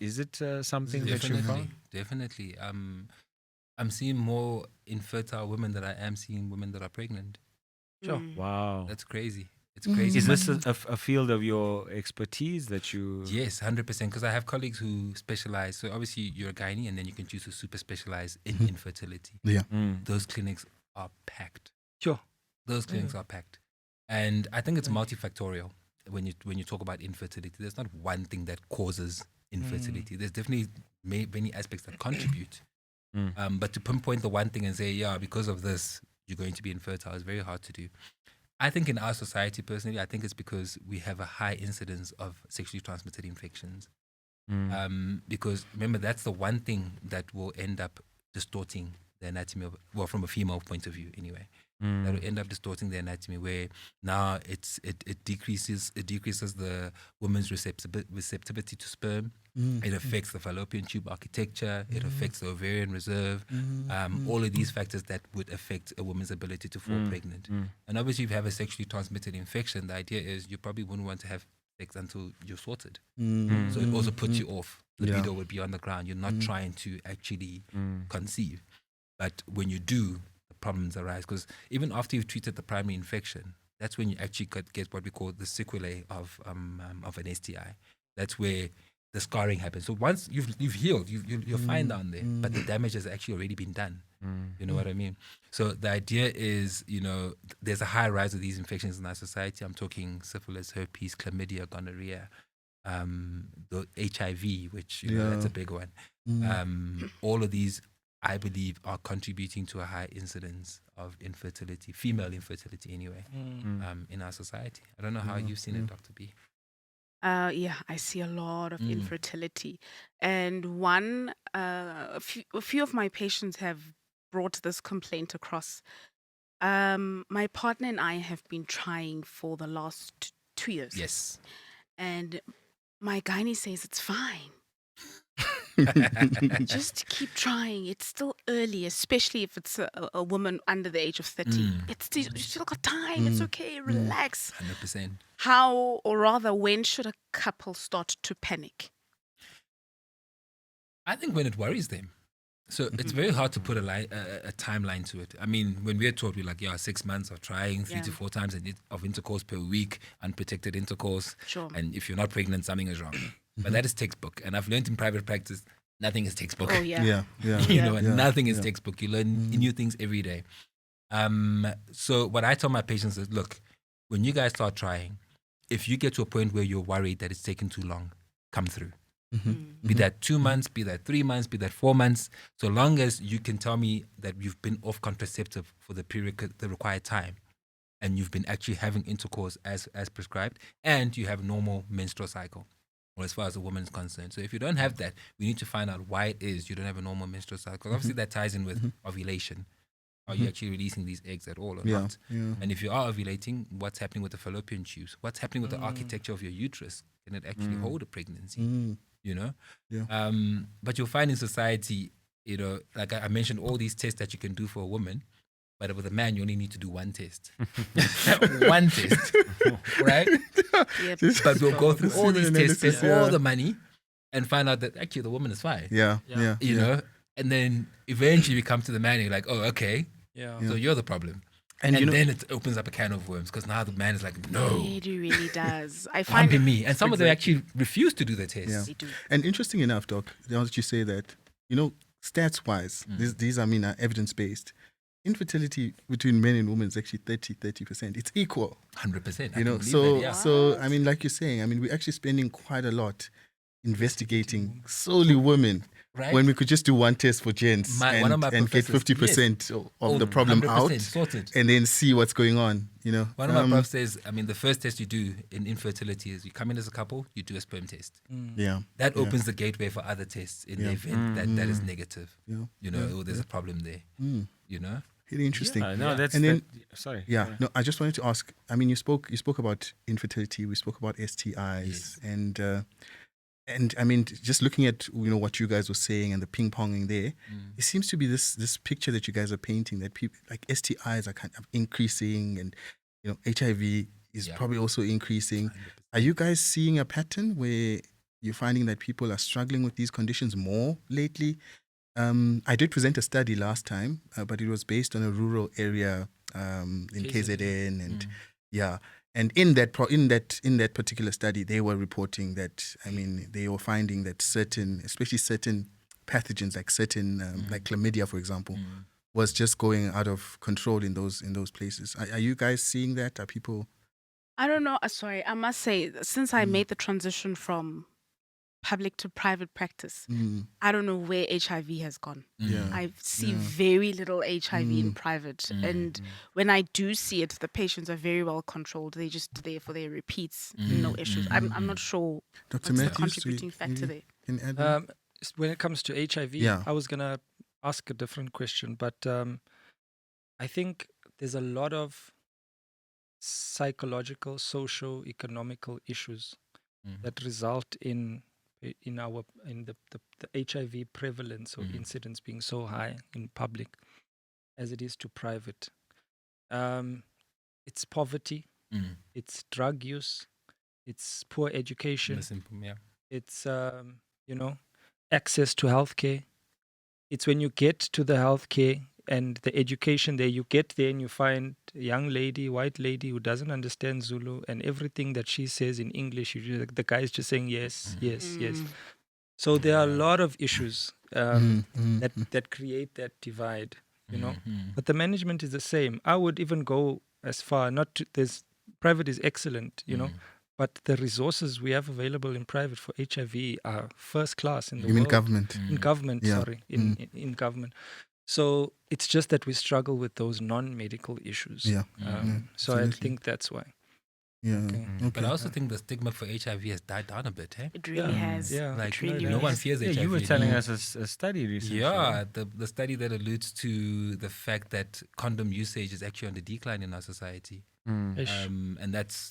something that you found? Definitely. I'm seeing more infertile women than I am seeing women that are pregnant. Sure. Wow. That's crazy. It's crazy. Is this a field of your expertise that you... Yes, 100%. Because I have colleagues who specialize. So obviously you're a gynae and then you can choose to super specialize in infertility. Those clinics are packed. Sure. Those clinics are packed. And I think it's multifactorial. when you talk about infertility, there's not one thing that causes infertility. There's definitely many aspects that contribute. But to pinpoint the one thing and say, yeah, because of this, you're going to be infertile is very hard to do. I think in our society, personally, I think it's because we have a high incidence of sexually transmitted infections. Because remember, that's the one thing that will end up distorting the anatomy of, well, from a female point of view anyway. That will end up distorting the anatomy, where now it decreases the woman's receptivity to sperm. It affects the fallopian tube architecture. It affects the ovarian reserve. All of these factors that would affect a woman's ability to fall pregnant. And obviously, if you have a sexually transmitted infection, the idea is you probably wouldn't want to have sex until you're sorted. So it also puts you off. Libido would be on the ground. You're not trying to actually conceive. But when you do, problems arise, because even after you've treated the primary infection, that's when you actually get what we call the sequelae of an STI. That's where the scarring happens. So once you've healed, you're fine down there, but the damage has actually already been done. You know what I mean? So the idea is, there's a high rise of these infections in our society. I'm talking syphilis, herpes, chlamydia, gonorrhea, the HIV, which that's a big one. All of these, I believe, are contributing to a high incidence of infertility, female infertility anyway, in our society. I don't know how you've seen it, Dr. B. Yeah, I see a lot of infertility. And a few of my patients have brought this complaint across. My partner and I have been trying for the last 2 years. Yes. And my gynae says it's fine. Just keep trying. It's still early, especially if it's a woman under the age of 30. You still got time. It's okay. Relax. 100%. How, or rather, when should a couple start to panic? I think when it worries them. So it's very hard to put a timeline to it. I mean, when we're taught, we're like, 6 months of trying 3 to 4 times of intercourse per week, unprotected intercourse. Sure. And if you're not pregnant, something is wrong. But that is textbook. And I've learned in private practice, nothing is textbook. Oh, yeah. Nothing is textbook. You learn new things every day. So what I tell my patients is, look, when you guys start trying, if you get to a point where you're worried that it's taken too long, come through. Be that 2 months, be that 3 months, be that 4 months, so long as you can tell me that you've been off contraceptive for the required time, and you've been actually having intercourse as prescribed, and you have normal menstrual cycle, or as far as the woman is concerned. So if you don't have that, we need to find out why it is you don't have a normal menstrual cycle. Obviously, that ties in with ovulation. Are you actually releasing these eggs at all or not? And if you are ovulating, what's happening with the fallopian tubes? What's happening with the architecture of your uterus? Can it actually hold a pregnancy? But you'll find in society, like I mentioned, all these tests that you can do for a woman, but with a man, you only need to do one test. One test, right? Yep. But we'll go through all these tests, spend all the money, and find out that actually the woman is fine. You know? And then eventually we come to the man and you're like, oh, okay. So you're the problem. And then it opens up a can of worms, because now the man is like, no. It really does. I find it me. And some of them actually refuse to do the test. They do. And interesting enough, Doc, now that you say that, stats-wise, these are evidence-based. Infertility between men and women is actually 30%. It's equal. 100%. So I mean, like you're saying, I mean, we're actually spending quite a lot investigating solely women, right? When we could just do one test for gents and get 50% of the problem out, sorted, and then see what's going on. One of my profs says, I mean, the first test you do in infertility is you come in as a couple, you do a sperm test. That opens the gateway for other tests in the event that is negative. Or there's a problem there. Really interesting. Sorry. No, I just wanted to ask. I mean, you spoke about infertility. We spoke about STIs, and I mean, just looking at what you guys were saying and the ping ponging there, it seems to be this picture that you guys are painting, that people like STIs are kind of increasing, and HIV is probably also increasing. 100%. Are you guys seeing a pattern where you're finding that people are struggling with these conditions more lately? I did present a study last time, but it was based on a rural area in KZN, and and in that particular study, they were reporting that, I mean, they were finding that especially certain pathogens, like like chlamydia, for example, was just going out of control in those places. Are you guys seeing that? Are people I don't know. Sorry, I must say, since I made the transition from public to private practice, I don't know where HIV has gone. Yeah. I see very little HIV in private. And when I do see it, the patients are very well controlled. They're just there for their repeats, no issues. I'm not sure Dr. what's the Matthews, contributing factor there. Can add on? When it comes to HIV, Yeah. I was going to ask a different question, but I think there's a lot of psychological, socio-economical issues that result in the HIV prevalence or incidence being so high in public as it is to private. It's poverty, it's drug use, it's poor education, it's access to healthcare. It's when you get to the healthcare and the education there, you get there and you find a young lady, white lady who doesn't understand Zulu, and everything that she says in English, the guy's just saying yes, yes, yes. So there are a lot of issues that create that divide, But the management is the same. I would even go as far, private is excellent, but the resources we have available in private for HIV are first class in the world. You mean government? In government, in government. So it's just that we struggle with those non-medical issues. So I think that's why. Okay. But I also think the stigma for HIV has died down a bit. It really has. Yeah. Like really no one has. fears HIV. You were telling us a study recently. Yeah, the study that alludes to the fact that condom usage is actually on the decline in our society. And that's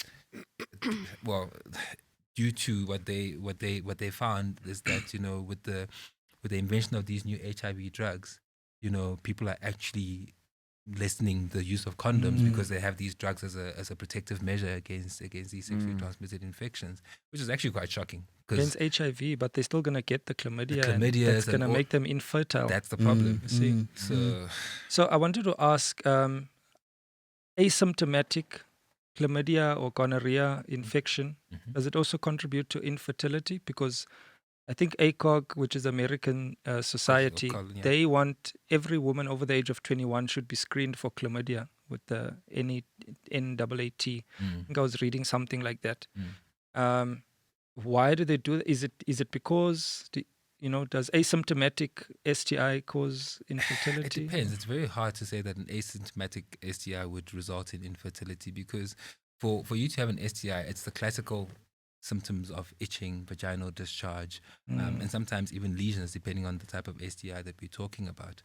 due to what they found is that with the invention of these new HIV drugs, people are actually lessening the use of condoms because they have these drugs as a protective measure against these sexually transmitted infections, which is actually quite shocking. Against HIV, but they're still going to get the chlamydia. The chlamydia that's going to make them infertile. That's the problem. You see. So I wanted to ask, asymptomatic chlamydia or gonorrhea infection, does it also contribute to infertility? Because I think ACOG, which is American Society, they want every woman over the age of 21 should be screened for chlamydia with the NAAT. I think I was reading something like that. Why do they do that? Is it because does asymptomatic STI cause infertility? It depends. It's very hard to say that an asymptomatic STI would result in infertility because for you to have an STI, it's the classical symptoms of itching, vaginal discharge, and sometimes even lesions, depending on the type of STI that we're talking about.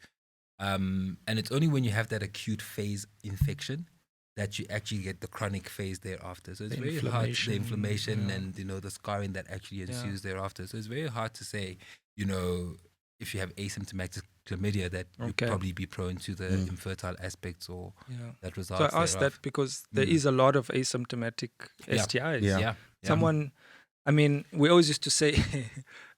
And it's only when you have that acute phase infection that you actually get the chronic phase thereafter. So it's very hard, the inflammation and the scarring that actually ensues thereafter. So it's very hard to say, if you have asymptomatic chlamydia, that you'd probably be prone to the infertile aspects or that results. So I asked that because there is a lot of asymptomatic STIs. Someone, we always used to say,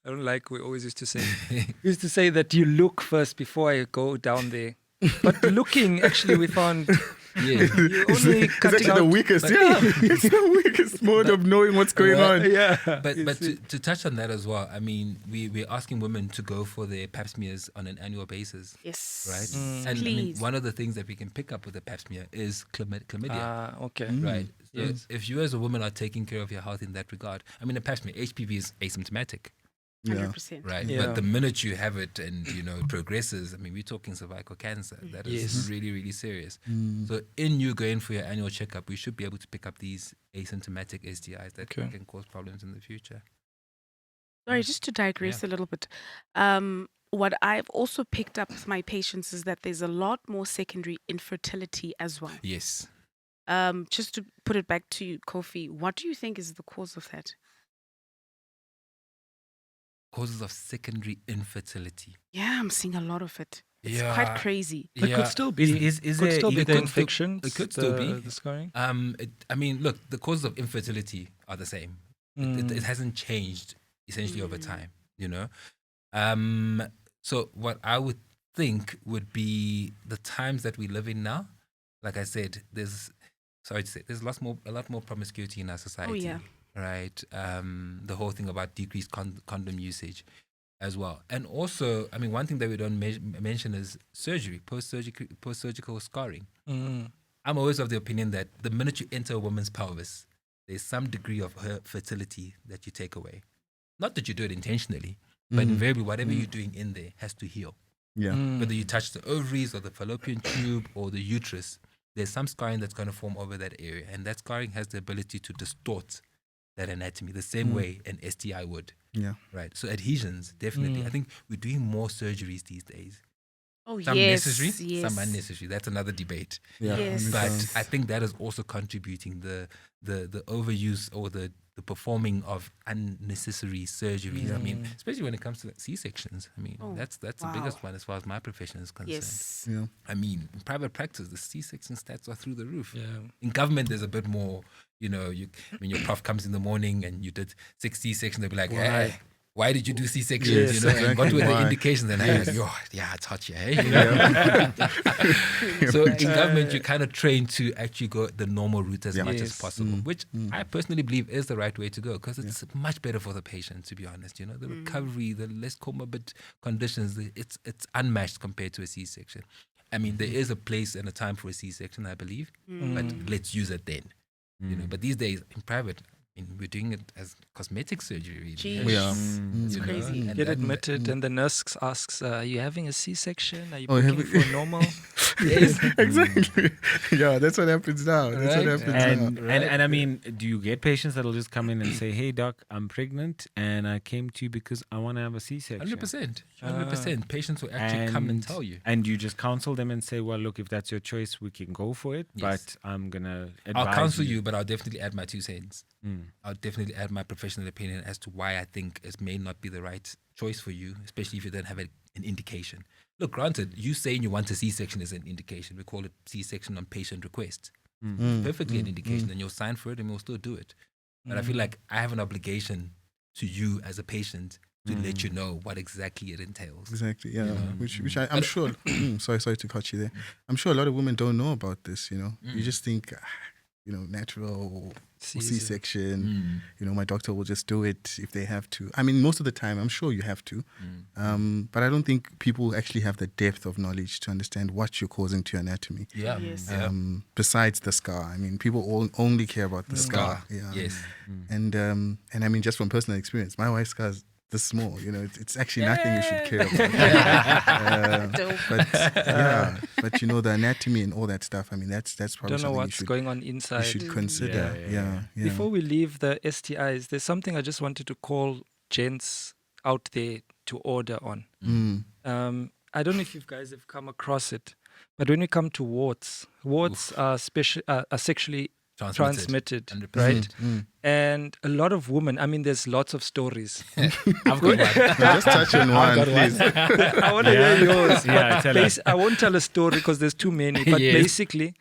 I don't like, we always used to say, we used to say that you look first before I go down there. But looking, actually, we found it's actually the weakest. It's the weakest mode of knowing what's going on. But to touch on that as well, we're asking women to go for their pap smears on an annual basis. Yes. Right? And one of the things that we can pick up with a pap smear is chlamydia. Okay. Right. So if you as a woman are taking care of your health in that regard, a pap smear, HPV is asymptomatic. 100%. Right. But the minute you have it and it progresses, we're talking cervical cancer. That is really, really serious. So in you going for your annual checkup, we should be able to pick up these asymptomatic STIs that can cause problems in the future. Sorry, just to digress a little bit. What I've also picked up with my patients is that there's a lot more secondary infertility as well. Yes. Just to put it back to you, Kofi, what do you think is the cause of that? Causes of secondary infertility. Yeah, I'm seeing a lot of it. It's quite crazy. It could still be. Is could there still be the even infections. It could still be the scarring. Look, the causes of infertility are the same. It hasn't changed essentially over time. So what I would think would be the times that we live in now. Like I said, there's a lot more promiscuity in our society. Oh yeah. Right. The whole thing about decreased condom usage as well. And also, one thing that we don't mention is surgery, post-surgical scarring. I'm always of the opinion that the minute you enter a woman's pelvis, there's some degree of her fertility that you take away. Not that you do it intentionally, but invariably whatever you're doing in there has to heal. Yeah. Whether you touch the ovaries or the fallopian tube or the uterus, there's some scarring that's going to form over that area. And that scarring has the ability to distort that anatomy the same way an STI would. Yeah. Right. So adhesions, definitely. I think we're doing more surgeries these days. Oh, Some yes. necessary, Yes. some unnecessary. That's another debate. Yeah. Yes. But I think that is also contributing the overuse or the performing of unnecessary surgeries. I mean, especially when it comes to C-sections. I mean, that's the biggest one as far as my profession is concerned. Yes. Yeah. I mean, in private practice, the C-section stats are through the roof. Yeah. In government, there's a bit more, when your prof comes in the morning and you did 6 C-sections, they'll be like, hey, why did you do C-sections? Yes, And what were the why? indications? And I'm like, yeah, it's hot here. So in government, you're kind of trained to actually go the normal route as much as possible, which I personally believe is the right way to go because it's much better for the patient, to be honest. The recovery, the less comorbid conditions, it's unmatched compared to a C-section. I mean, there is a place and a time for a C-section, I believe, but let's use it then. But these days in private, we're doing it as cosmetic surgery, really. Jeez. We are. It's crazy. Get admitted, and the nurse asks, "Are you having a C-section? Are you booking for normal?" Yes. Exactly. Yeah, that's what happens now. That's what Right. happens now. And I mean, do you get patients that'll just come in and say, "Hey, doc, I'm pregnant and I came to you because I want to have a C-section." 100%. Patients will actually come and tell you. And you just counsel them and say, "Well, look, if that's your choice, we can go for it. Yes. But I'm gonna advise I'll counsel you, but I'll definitely add my 2 cents. Mm. I'll definitely add my professional opinion as to why I think it may not be the right choice for you, especially if you don't have an indication. Look, granted, you saying you want a C-section is an indication. We call it C-section on patient request. It's perfectly an indication, and you'll sign for it and we'll still do it. But I feel like I have an obligation to you as a patient to let you know what exactly it entails. Exactly, yeah. Which I'm sure. Sorry to cut you there. I'm sure a lot of women don't know about this. You just think, natural C-section. My doctor will just do it if they have to. I mean, most of the time, I'm sure you have to. But I don't think people actually have the depth of knowledge to understand what you're causing to your anatomy. Yeah. Yes. Besides the scar, I mean, people only care about the scar. Yeah. Yes. And I mean, just from personal experience, my wife's scar is this small. It's actually nothing you should care about. But the anatomy and all that stuff. I mean, that's probably Don't know something what's going on you inside. should consider. Yeah. Before we leave the STIs, there's something I just wanted to call gents out there to order on. I don't know if you guys have come across it, but when we come to warts are sexually transmitted, 100%. right? And a lot of women, I mean, there's lots of stories. I've got one. Just touch on one, please. I want to hear yours. Yeah, tell us. I won't tell a story because there's too many. But Yes. basically,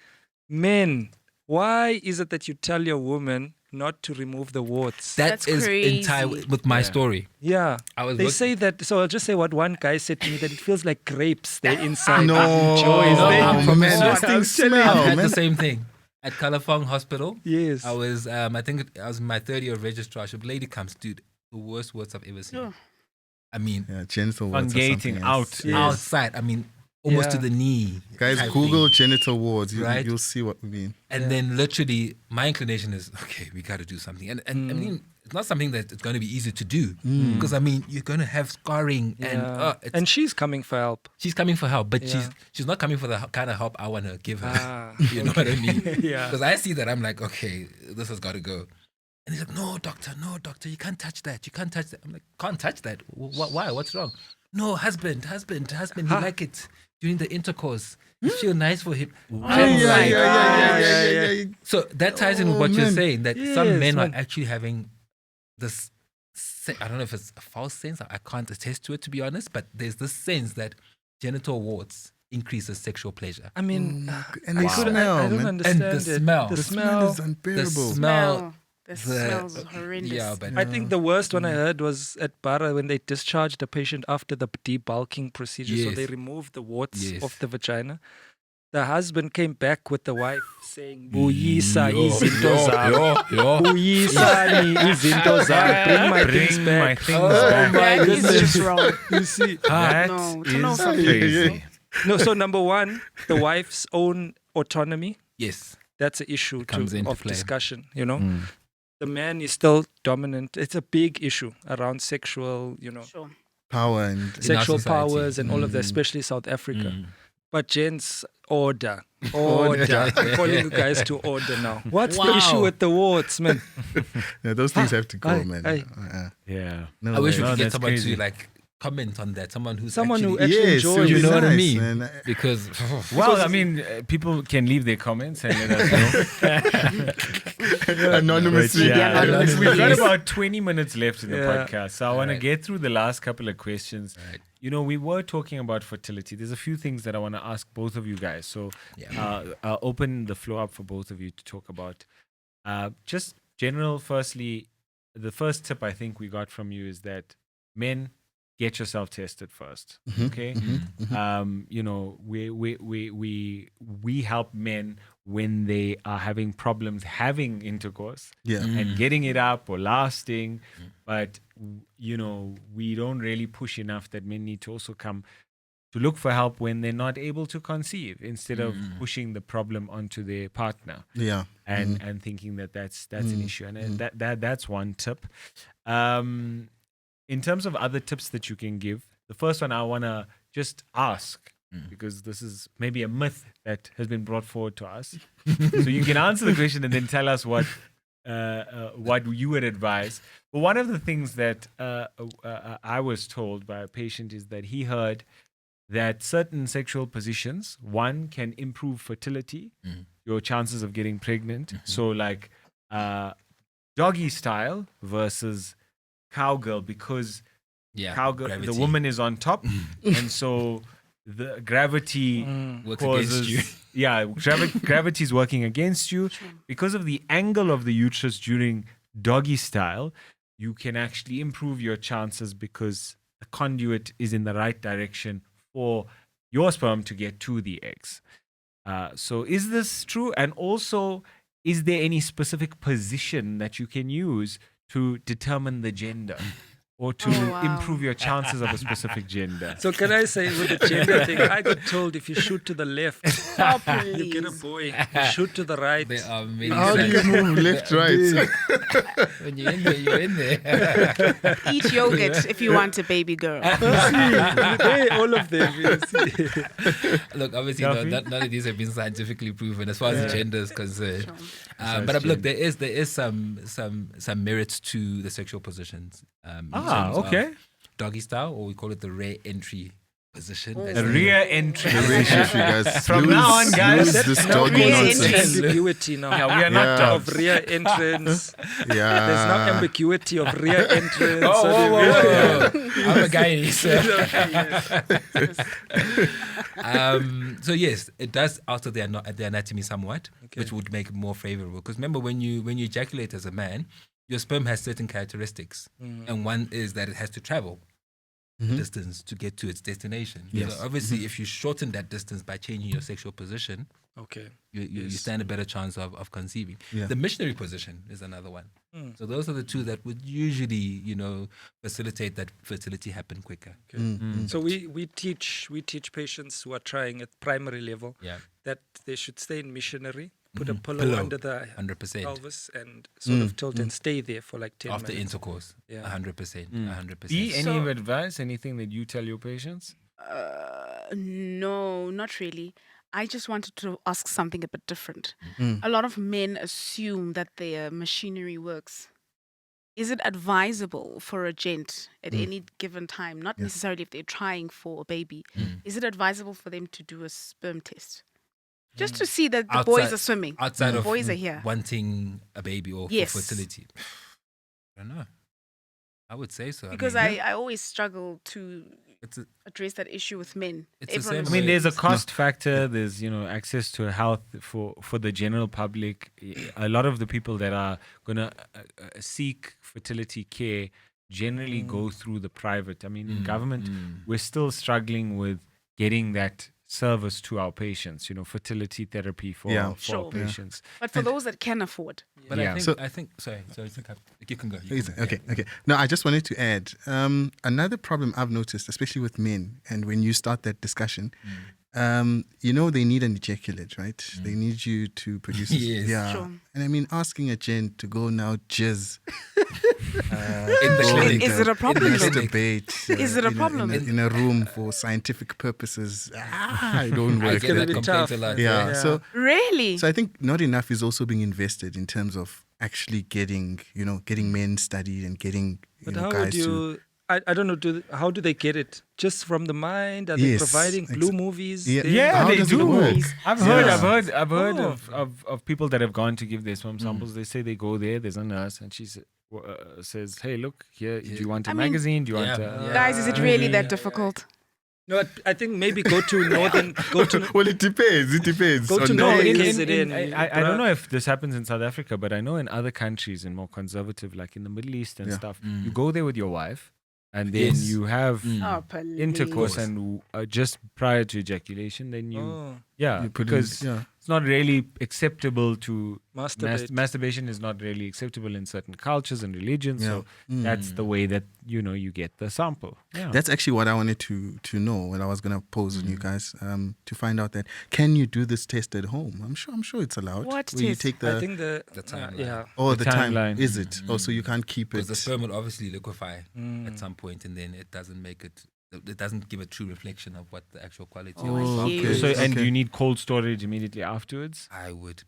men, why is it that you tell your woman not to remove the warts? That's That is crazy. entire with my story. Yeah. They say that. So I'll just say what one guy said to me, that it feels like grapes. They're inside. No, Enjoys. man, those things smell, I've had man. the same thing at Kalafong Hospital. Yes. I was, I think I was in my third year of registrarship. Lady comes, dude, the worst words I've ever seen. Oh. I mean, Yeah, genital warts or Fungating something out. else. Yes. outside. I mean, almost to Yeah. the knee. Guys, type Google thing. genital warts. Right. You'll see what we mean. And then literally, my inclination is, okay, we got to do something. And I mean, it's not something that it's going to be easy to do. Because, I mean, you're going to have scarring. Yeah. And And she's coming for help. she's coming for help, but Yeah. she's not coming for the kind of help I want to give her. Ah, You know what I mean? Yeah. Because I see that, I'm like, okay, this has got to go. And he's like, no, doctor, you can't touch that. You can't touch that. I'm like, can't touch that? Why? What's wrong? No, husband, he like it during the intercourse. You feel nice for him. I'm like, so that ties in with what you're saying, that some Yes, men are man. actually having this, I don't know if it's a false sense, I can't attest to it, to be honest, but there's this sense that genital warts increases sexual pleasure. I mean, And they I smell, don't man. understand And the it. smell. The The smell smell. is unbearable. smell. The smell's horrendous. Yeah, but I think the worst one I heard was at Bara when they discharged the patient after the debulking procedure. So Yes. they removed the warts Yes. of the vagina. The husband came back with the wife saying, Buyisa izinto zami. Buyisa izinto zami. Bring my things back. That is just wrong. You see? That No, is turn off from crazy. No, so number one, the wife's own autonomy. yes. That's an issue comes into of play. discussion, you know. the man is still dominant. It's a big issue around sexual, Sure. Power and sexual society. powers and all of that, especially South Africa. But gents, order. Order. I'm calling you guys to order now. What's the Wow. issue with the warts, man? yeah, those things have to go, Aye, man. aye. Yeah. No I wish way. we No, could get that's someone crazy. to like comment on that. Someone who Actually Yes, enjoys it you would know be what I nice, mean? man. Because Well, I mean, people can leave their comments and let us know. Anonymously. But, yeah, Anonymously. we've got about 20 minutes left in the Yeah. podcast, so I want to Right. get through the last couple of questions. Right. We were talking about fertility. There's a few things that I want to ask both of you guys. So Yeah. I'll open the floor up for both of you to talk about. Just general, firstly, the first tip I think we got from you is that men, get yourself tested first. Okay? We help men when they are having problems having intercourse Yeah. and getting it up or lasting, but we don't really push enough that men need to also come to look for help when they're not able to conceive, instead of pushing the problem onto their partner Yeah. and thinking that that's an issue. And that's one tip. In terms of other tips that you can give, the first one I want to just ask, because this is maybe a myth that has been brought forward to us. So you can answer the question and then tell us what you would advise. But one of the things that I was told by a patient is that he heard that certain sexual positions, one, can improve fertility, your chances of getting pregnant. So like doggy style versus cowgirl, because cowgirl, gravity. the woman is on top, and so the gravity Works causes against gravity is working against you. Because of the angle of the uterus during doggy style, you can actually improve your chances because the conduit is in the right direction for your sperm to get to the eggs. So is this true? And also, is there any specific position that you can use to determine the gender or to improve your chances of a specific gender? So can I say with the gender thing, I got told if you shoot to the left, you get a boy. You shoot to the right. There are many How do you move left, right? when you're in there, you're in there. Eat yogurt if you want a baby girl. Hey, all of them. You see. Look, obviously, none of these have been scientifically proven as far as the gender is concerned. Sure. But look, there is some merit to the sexual positions. In terms of okay. Doggy style, or we call it the rear entry position. The rear entry. Relationship, you guys. From now on, guys, lose this no doggy rear nonsense. entry. Ambiguity now. Yeah, we are not Yeah. dogs. Of rear entrance. There's no Yeah. ambiguity of rear entrance. Whoa. I'm a guy. So yes, it does alter the anatomy somewhat, which would make it more favorable. Because remember, when you ejaculate as a man, your sperm has certain characteristics, and one is that it has to travel distance to get to its destination. Yes. So obviously, if you shorten that distance by changing your sexual position, Okay. you stand a better chance of conceiving. Yeah. The missionary position is another one. So those are the two that would usually, facilitate that fertility happen quicker. So we teach patients who are trying at primary level Yeah. that they should stay in missionary, put a pillow Pillow. under the 100%. pelvis and sort of tilt and stay there for like 10 After minutes. intercourse, Yeah. 100%. B, 100%. any advice? Anything that you tell your patients? No, not really. I just wanted to ask something a bit different. A lot of men assume that their machinery works. Is it advisable for a gent at any given time, not necessarily if they're trying for a baby, is it advisable for them to do a sperm test? Just to see that the boys are swimming. Outside The of boys are here. wanting a baby or Yes. for fertility. I don't know. I would say so. Because I always struggle to it's a, address that issue with men. It's the Everyone same I mean, there's a assumes- cost factor. There's access to health for the general public. A lot of the people that are gonna seek fertility care generally go through the private. I mean, in government, we're still struggling with getting that service to our patients. Fertility therapy for Yeah. our Sure. patients. But for those that can afford. but Yeah. I think sorry, you can go. Okay. No, I just wanted to add another problem I've noticed, especially with men, and when you start that discussion, they need an ejaculate, right? They need you to produce. Yes. Yeah. Sure. And I mean, asking a gent to go now jizz. In the clinic. Is it a problem? though? Masturbate. Is it a problem? In a room for scientific purposes. I don't I work. get that be complaint tough. a lot. Yeah. So Really? I think not enough is also being invested in terms of actually getting men studied and getting But know, how guys would you? I don't know. How do they get it? Just from the mind? Are they Yes, providing blue movies? Yeah. Then? Yeah, How they does it do. work? I've Yeah. heard Oh. of people that have gone to give their sperm samples. They say they go there. There's a nurse, and she says, "Hey, look here. Do you want a I mean- magazine? Do you want Yeah. a Guys, is it really that difficult? No, I think maybe go to northern. Go to Well, it depends. It depends. Go to on know the- in- I don't know if this happens in South Africa, but I know in other countries and more conservative, like in the Middle East and Yeah. stuff, you go there with your wife, and then Yes. you have Oh, please. intercourse, and just prior to ejaculation, then you you put in- because yeah. it's not really acceptable to masturbate. masturbation is not really acceptable in certain cultures and religions. Yeah. So that's the way that you get the sample. Yeah. That's actually what I wanted to know when I was gonna pose on you guys to find out that can you do this test at home? I'm sure it's allowed. What where you test? take I think the timeline. yeah. the the time timeline. is it? Oh, so you can't keep it. Because the sperm will obviously liquefy at some point, and then it doesn't make it. It doesn't give a true reflection of what the actual quality Oh, of the I sample see. is. So and Okay. you need cold storage immediately afterwards. I would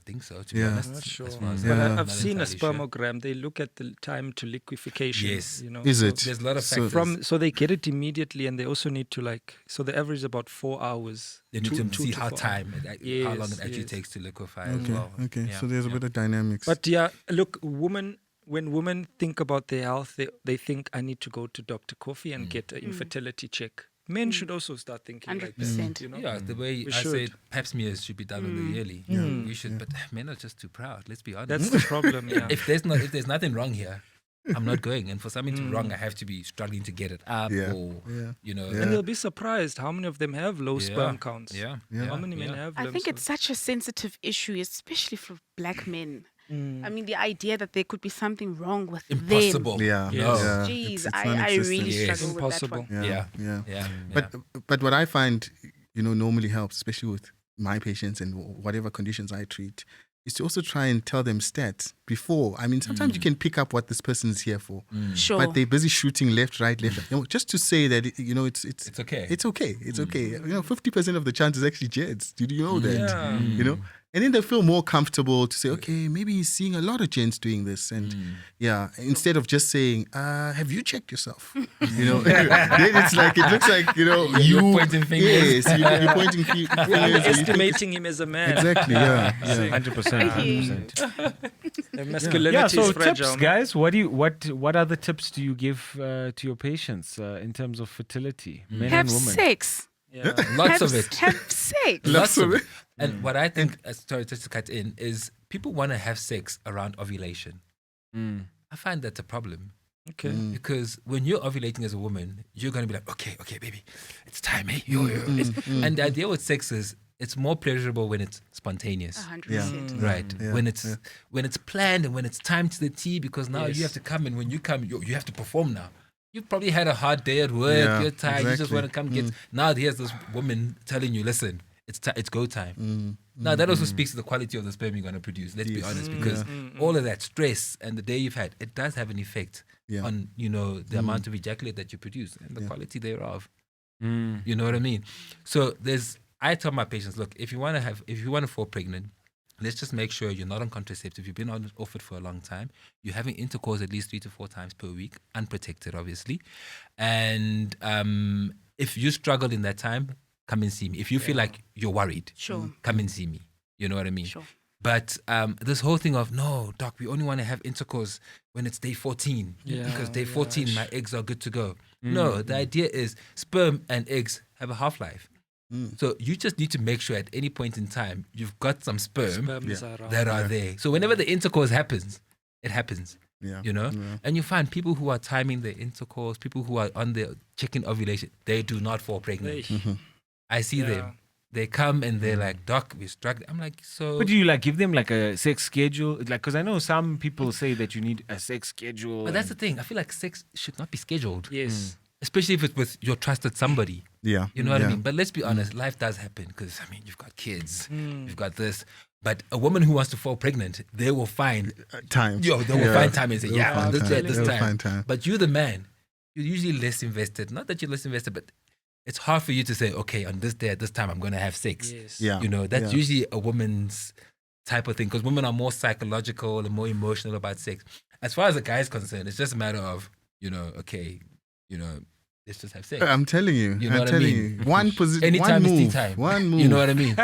think so. To be Yeah. honest, Not sure. as far as Yeah. But I'm I've not seen a entirely sure. spermogram. They look at the time to liquefaction. Yes. Is so it? There's a lot of So- factors. so they get it immediately, and they also need to so the average is about 4 hours. They need Two- to two see to how 4 how long it Yes, actually yes. takes to liquefy as Okay. well. Okay. Yeah. So there's a bit of dynamics. But yeah, look, when women think about their health, they think I need to go to Dr. Kofi and get an infertility check. Men should also start thinking like that. 100%. You know? Yeah, the way We I say should. pap smears should be done on the yearly. Yeah. We should, but men are just too proud. Let's be honest. That's the problem. Yeah. if there's nothing wrong here, I'm not going. And for something to be wrong, I have to be struggling to get it up, Yeah. or Yeah. Yeah. And they'll be surprised how many of them have low sperm counts. Yeah. Yeah. How many men have I them? think So- it's such a sensitive issue, especially for black men. Mm. I mean, the idea that there could be something wrong with Impossible. Yeah. Yes. Yeah. Jeez, It's I non-existent. really Yes. struggle Impossible. with that one. Yeah. Yeah. Yeah. Yeah. But what I find, normally helps, especially with my patients and whatever conditions I treat, is to also try and tell them stats before. I mean, sometimes you can pick up what this person is here for, Sure. but they're busy shooting left, right, left. Just to say that it's okay. It's okay. It's okay. 50% of the chance is actually Gents. Did you know that? Yeah. And then they feel more comfortable to say, okay, maybe he's seeing a lot of Gents doing this, and instead of just saying, have you checked yourself? Then it's like it looks like You're pointing fingers. Yes, you're pointing fingers. and you think- Estimating him as a man. Exactly. Yeah. 100%. 100%. Their masculinity Yeah. So is fragile. tips, guys. What other tips do you give to your patients in terms of fertility, men Have and women? sex. Yeah. Lots have, of it. Have sex. Lots of it. And what I think, sorry, just to cut in, is people want to have sex around ovulation. I find that's a problem. Okay. Because when you're ovulating as a woman, you're going to be like, okay, baby, it's time, eh? And the idea with sex is it's more pleasurable when it's spontaneous. 100%. Right. Yeah, When it's planned and when it's time to the T, because now Yes. you have to come, and when you come, you have to perform now. You've probably had a hard day at work, Yeah, you're tired, you just exactly. want to come get. Now here's this woman telling you, listen, it's go time. Now that also speaks to the quality of the sperm you're going to produce. Let's be honest, because all of that stress and the day you've had, it does have an effect on the amount of ejaculate that you produce and the quality thereof. You know what I mean? So I tell my patients, look, if you want to fall pregnant, let's just make sure you're not on contraceptive. You've been off it for a long time. You're having intercourse at least 3 to 4 times per week, unprotected, obviously. And if you struggle in that time, come and see me. If you feel like you're worried, Sure. come and see me. You know what I mean? Sure. But this whole thing of, no, doc, we only want to have intercourse when it's day 14. Yeah, Because day 14, my eggs are good to go. No, the idea is sperm and eggs have a half-life. So you just need to make sure at any point in time, you've got some sperm Sperms are around. that are there. So whenever the intercourse happens, it happens. Yeah. Yeah. And you find people who are timing their intercourse, people who are on their checking ovulation, they do not fall pregnant. I see them. They come and they're like, doc, we're struggling. I'm like, so. But do you give them a sex schedule? Because I know some people say that you need a sex schedule. But that's the thing. I feel like sex should not be scheduled. Yes. especially if it's with your trusted somebody. Yeah. You know what I mean? But let's be honest, life does happen because, I mean, you've got kids, you've got this. But a woman who wants to fall pregnant, they will find time. They will find time and say, on this day, this time. But you, the man, you're usually less invested. Not that you're less invested, but it's hard for you to say, okay, on this day at this time, I'm going to have sex. Yes. Yeah. You know, that's usually a woman's type of thing because women are more psychological and more emotional about sex. As far as the guy is concerned, it's just a matter of, okay, let's just have sex. I'm telling you. You know what I mean? One position, Anytime one is tea move. time. One move. You know what I mean?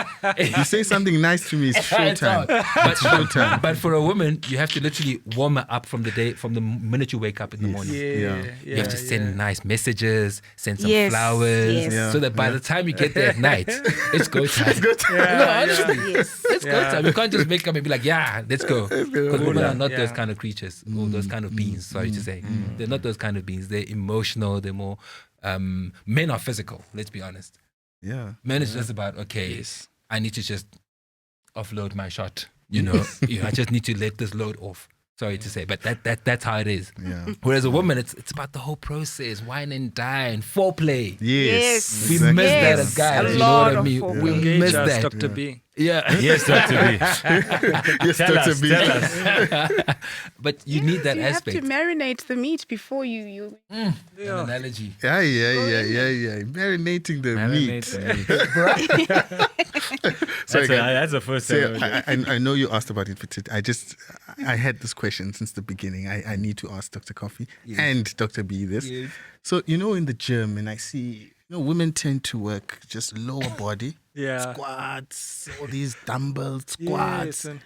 You say something nice to me, it's showtime. But for a woman, you have to literally warm her up from the minute you wake up in the morning. You have to send nice messages, send some flowers, so that by the time you get there at night, it's go time. It's go time. No, honestly, it's go time. You can't just wake up and be like, let's go. Because women are not those kind of creatures, or those kind of beings, sorry to say. They're not those kind of beings. They're emotional, they're more... men are physical, let's be honest. Yeah. Men is just about, I need to just offload my shot. I just need to let this load off. Sorry to say, but that's how it is. Yeah. Whereas a woman, it's about the whole process, wine and dine, foreplay. Yes. We Exactly. miss that as guys. A You know lot what I of mean? foreplay. We Engage miss us, that. Dr. B. Yeah. Yes, Dr. B. Yes, Tell Dr. us, B. tell us. But you need that you aspect. have to marinate the meat before you An analogy. Yeah. Marinating the meat. Sorry, That's the first So, time. I know you asked about infertility. I had this question since the beginning. I need to ask Dr. Kofi and Dr. B this. Yes. So, in the gym, and I see, women tend to work just lower body. Yeah. Squats, all these dumbbell squats. Yes, and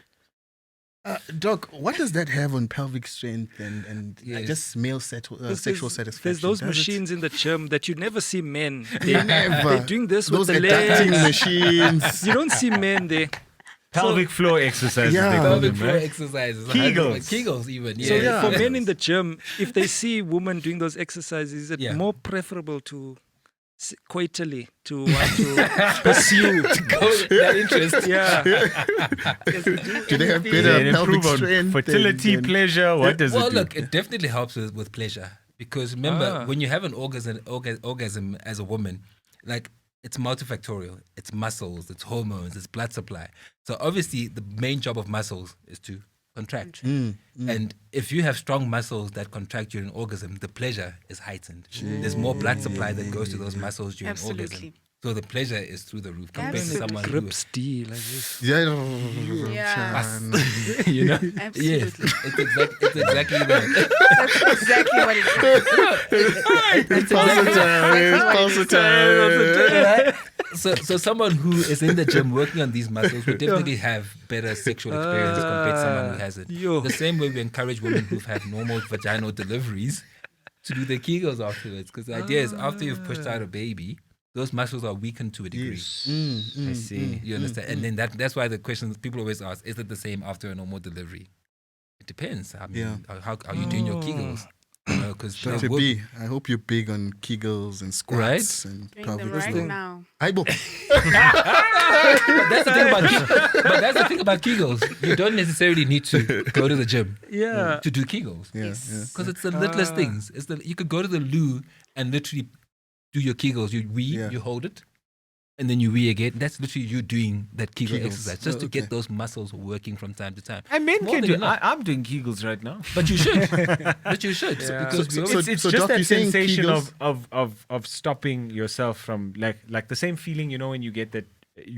Doc, what does that have on pelvic strength and just male sexual satisfaction? There's those Does it- machines in the gym that you never see men. Never. They're doing this Those with the adapting legs. machines. You don't see men there. Pelvic floor exercises. Yeah. They call Pelvic them, floor right? exercises. Kegels. Kegels even. So Yeah. for men in the gym, if they see women doing those exercises, is it more preferable to coitally to want to pursue that interest. Yeah. Do they have They better pelvic improve on strength? fertility, and- pleasure. What does Well, it do? look, it definitely helps with pleasure because remember when you have an orgasm as a woman, like it's multifactorial. It's muscles, it's hormones, it's blood supply. So obviously the main job of muscles is to contract. And if you have strong muscles that contract during orgasm, the pleasure is heightened. There's more blood supply that goes to those muscles during orgasm. Absolutely. So the pleasure is through the roof compared to Absolutely. someone grip who steel like this. Yeah. you know? Absolutely. Yes, it's exactly that. That's exactly what it is. So someone who is in the gym working on these muscles will definitely have better sexual experience compared to someone who hasn't. The same way we encourage women who've had normal vaginal deliveries to do their Kegels afterwards. Because the idea is after you've pushed out a baby, those muscles are weakened to a degree. I see. You understand? And then that's why the question people always ask, is it the same after a normal delivery? It depends. I mean, how are you doing your Kegels? Because Dr. B, I hope you're big on Kegels and squats and Doing them pelvic right floor. now. Aibo. But that's the thing about Kegels. You don't necessarily need to go to the gym to do Kegels. Because it's the littlest things. You could go to the loo and literally do your Kegels. You you hold it, and then you wee again. That's literally you doing that Kegel exercise just to get those muscles working from time to time. And men More can than do. enough. I'm doing Kegels right now. But you should. Because we always, It's so just Doc, that you're saying sensation Kegels- of stopping yourself from like the same feeling, when you get that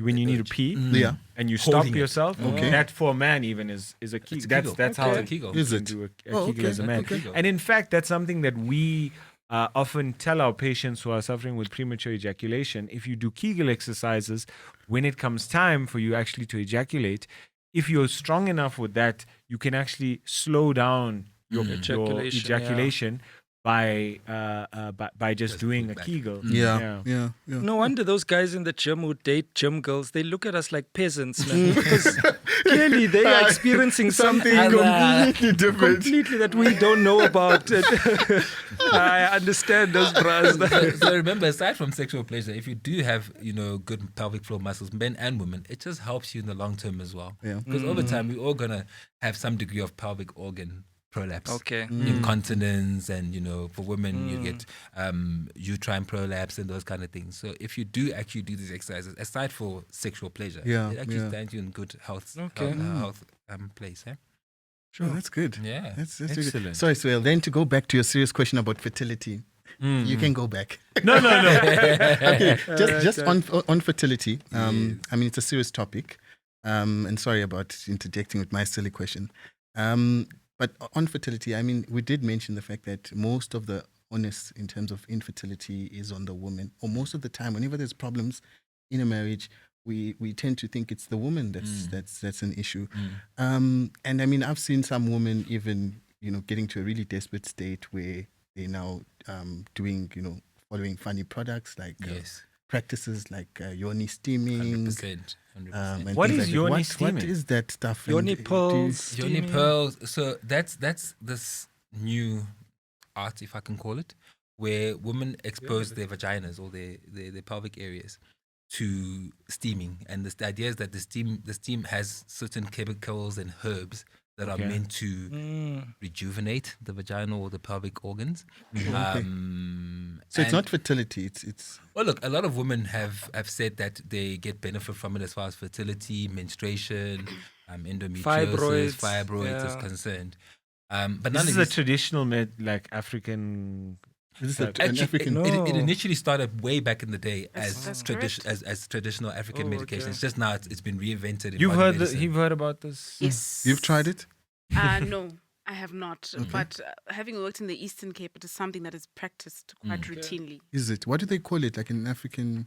when you need to pee Yeah. and you stop Holding it. yourself. Okay. That for a man even is a Kegel. a Kegel. That's Okay. how It's a Kegel. you Is can it? do a Oh, Kegel okay. as a man. Okay. And in fact, that's something that we often tell our patients who are suffering with premature ejaculation. If you do Kegel exercises, when it comes time for you actually to ejaculate, if you're strong enough with that, you can actually slow down your ejaculation by just doing a back. Kegel. Yeah. No wonder those guys in the gym who date gym girls, they look at us like peasants, man. Because clearly they are experiencing something completely different. completely that we don't know about. I understand those bras. so remember, aside from sexual pleasure, if you do have good pelvic floor muscles, men and women, it just helps you in the long term as well. Yeah. Because over time we're all gonna have some degree of pelvic organ prolapse. Okay. Incontinence, and for women you get uterine prolapse and those kind of things. So if you do actually do these exercises, aside for sexual pleasure, it actually stands you in good health place. Sure, that's good. Yeah, that's excellent. Good. Sorry, Swale. Then to go back to your serious question about fertility, you can go back. No. Okay, just on fertility. I mean, it's a serious topic. And sorry about interjecting with my silly question. But on fertility, I mean, we did mention the fact that most of the onus in terms of infertility is on the woman, or most of the time, whenever there's problems in a marriage, we tend to think it's the woman that's an issue. And I mean, I've seen some women even, getting to a really desperate state where they're now doing, following funny products like practices like yoni steaming. 100%. What is yoni steaming? What is that stuff? Yoni pearls. Yoni pearls. So that's this new art, if I can call it, where women expose their vaginas or their pelvic areas to steaming, and the idea is that the steam has certain chemicals and herbs that are meant to rejuvenate the vaginal or the pelvic organs. So it's not fertility. It's well, look, a lot of women have said that they get benefit from it as far as fertility, menstruation, endometriosis, fibroids is concerned. But this is a traditional African. Is this an African? It initially started way back in the day as traditional African medications. Just now it's been reinvented. In You've heard about this? Yes. You've tried it? No, I have not. Okay. But having worked in the Eastern Cape, it is something that is practiced quite routinely. Is it? What do they call it? Like in African?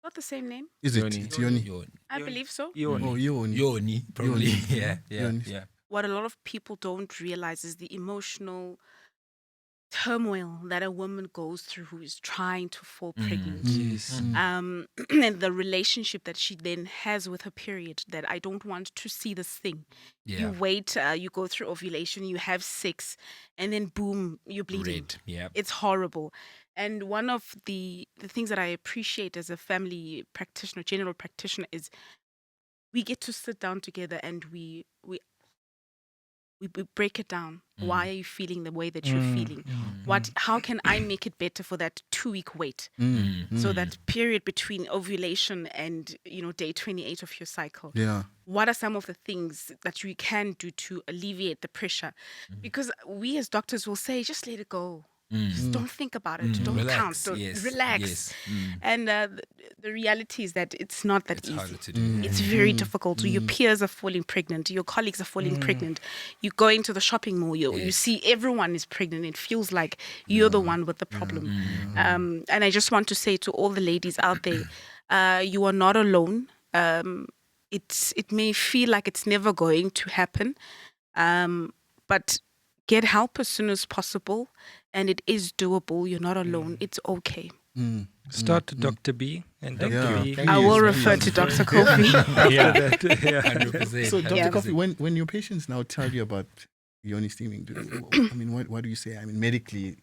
Not the same name. Is it? It's yoni. I believe so. Yoni. Oh, yoni. Yoni, probably. Yoni. Yeah. What a lot of people don't realize is the emotional turmoil that a woman goes through who is trying to fall pregnant. And the relationship that she then has with her period, that I don't want to see this thing. You wait, you go through ovulation, you have sex, and then boom, you're bleeding. It's horrible. And one of the things that I appreciate as a family practitioner, general practitioner, is we get to sit down together and we break it down. Why are you feeling the way that you're feeling? How can I make it better for that 2-week wait? So that period between ovulation and day 28 of your cycle. What are some of the things that you can do to alleviate the pressure? Because we as doctors will say, just let it go. Just don't think about it. Don't relax. count. Relax. And the reality is that it's not that easy. Harder to do. It's very difficult. Your peers are falling pregnant. Your colleagues are falling pregnant. You go into the shopping mall. You see everyone is pregnant. It feels like you're the one with the problem. And I just want to say to all the ladies out there, you are not alone. It may feel like it's never going to happen, but get help as soon as possible. And it is doable. You're not alone. It's okay. Start to Dr. B and Dr. B. I will refer to Dr. Kofi. 100%. So, Dr. Kofi, when your patients now tell you about yoni steaming, what do you say? I mean, medically.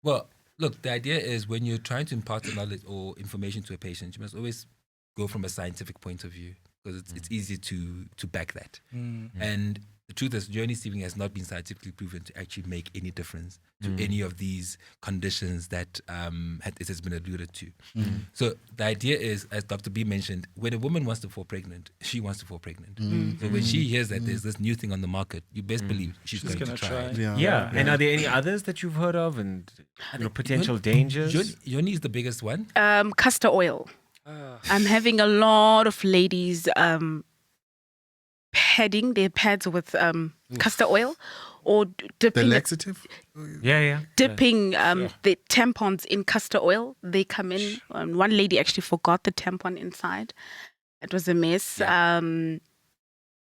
Well, look, the idea is when you're trying to impart knowledge or information to a patient, you must always go from a scientific point of view, because it's easy to back that. And the truth is, yoni steaming has not been scientifically proven to actually make any difference to any of these conditions that it has been alluded to. So the idea is, as Dr. B mentioned, when a woman wants to fall pregnant, she wants to fall pregnant. So when she hears that there's this new thing on the market, you best believe she's going to try it. And are there any others that you've heard of and potential dangers? Yoni is the biggest one. Castor oil. I'm having a lot of ladies padding their pads with castor oil, or dipping the laxative. Dipping the tampons in castor oil. They come in. One lady actually forgot the tampon inside. It was a mess.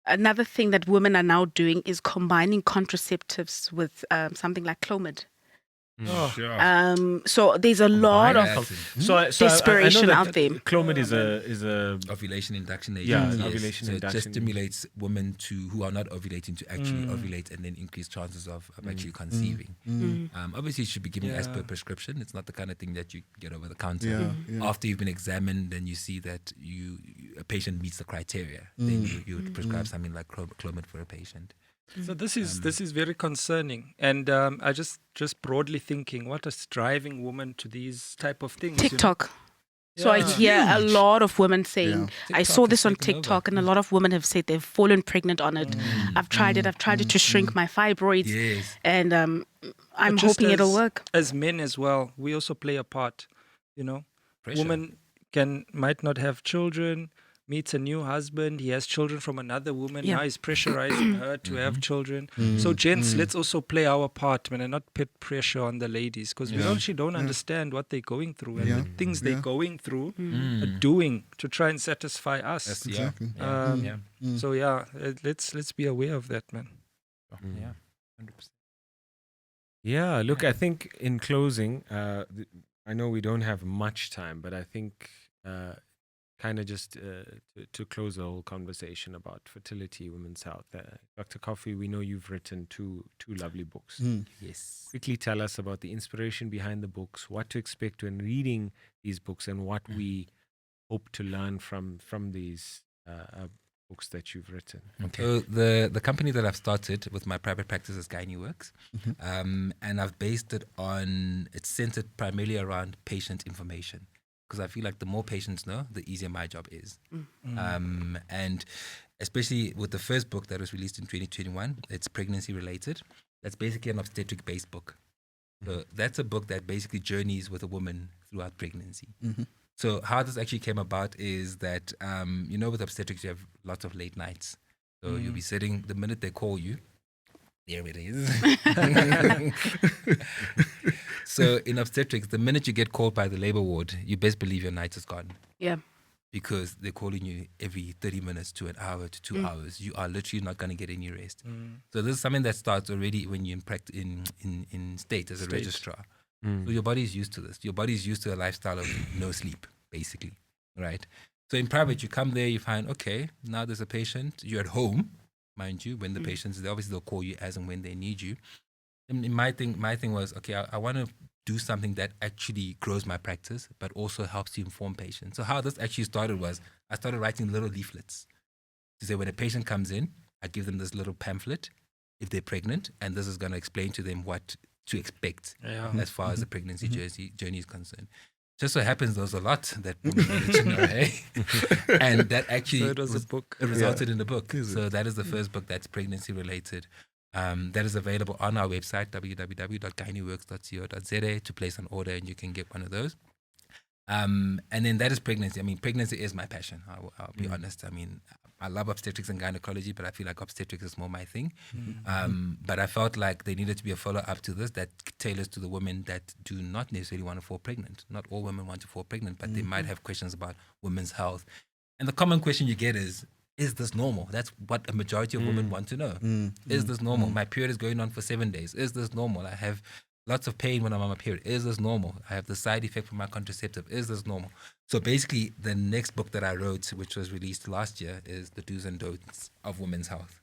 Another thing that women are now doing is combining contraceptives with something like Clomid. So there's a lot of desperation out there. Clomid is a ovulation induction agent. Ovulation so induction. It just stimulates women who are not ovulating to actually ovulate, and then increase chances of actually conceiving. Obviously, it should be given as per prescription. It's not the kind of thing that you get over the counter. After you've been examined and you see that a patient meets the criteria, then you would prescribe something like Clomid for a patient. So this is very concerning, and I just broadly thinking, what is driving women to these type of things? TikTok. So I hear a lot of women saying, I saw this on TikTok, and a lot of women have said they've fallen pregnant on it. I've tried it to shrink my fibroids, and I'm hoping it'll work. As men as well, we also play a part. Pressure. Women might not have children, meets a new husband, he has children from another woman, now he's pressurizing her to have children. So gents, let's also play our part, and not put pressure on the ladies, because we actually don't understand what they're going through and the things they're going through are doing to try and satisfy us. Exactly. So let's be aware of that, man. Yeah, 100%. Yeah, look, I think in closing, I know we don't have much time, but I think kind of just to close the whole conversation about fertility, women's health. Dr. Kofi, we know you've written two lovely books. Yes. Quickly tell us about the inspiration behind the books, what to expect when reading these books, and what we hope to learn from these books that you've written. Okay. So the company that I've started with my private practice is GynaeWorx, and I've based it on, it's centered primarily around patient information, because I feel like the more patients know, the easier my job is. And especially with the first book that was released in 2021, it's pregnancy related. That's basically an obstetric based book. So that's a book that basically journeys with a woman throughout pregnancy. So how this actually came about is that, with obstetrics, you have lots of late nights. So you'll be sitting, the minute they call you, there it is. So in obstetrics, the minute you get called by the labor ward, you best believe your night is gone. Yeah. Because they're calling you every 30 minutes to an hour to 2 hours. You are literally not going to get any rest. So this is something that starts already when you're in state as a registrar. So your body is used to this. Your body is used to a lifestyle of no sleep, basically, right? So in private, you come there, you find, okay, now there's a patient. You're at home, mind you, when the patient's there. Obviously, they'll call you as and when they need you. And my thing was, okay, I want to do something that actually grows my practice, but also helps to inform patients. So how this actually started was, I started writing little leaflets to say when a patient comes in, I give them this little pamphlet if they're pregnant, and this is going to explain to them what to expect as far as the pregnancy journey is concerned. Just so happens there was a lot that women needed to know, hey? And that actually So it was a book. It resulted in a book. So that is the first book that's pregnancy related. That is available on our website, www.gynaeworx.co.za, to place an order, and you can get one of those. And then that is pregnancy. I mean, pregnancy is my passion. I'll be honest. I mean, I love obstetrics and gynecology, but I feel like obstetrics is more my thing. But I felt like there needed to be a follow-up to this that tailors to the women that do not necessarily want to fall pregnant. Not all women want to fall pregnant, but they might have questions about women's health. And the common question you get is this normal? That's what a majority of women want to know. Is this normal? My period is going on for 7 days. Is this normal? I have lots of pain when I'm on my period. Is this normal? I have the side effect from my contraceptive. Is this normal? So basically, the next book that I wrote, which was released last year, is The Do's and Don'ts of Women's Health.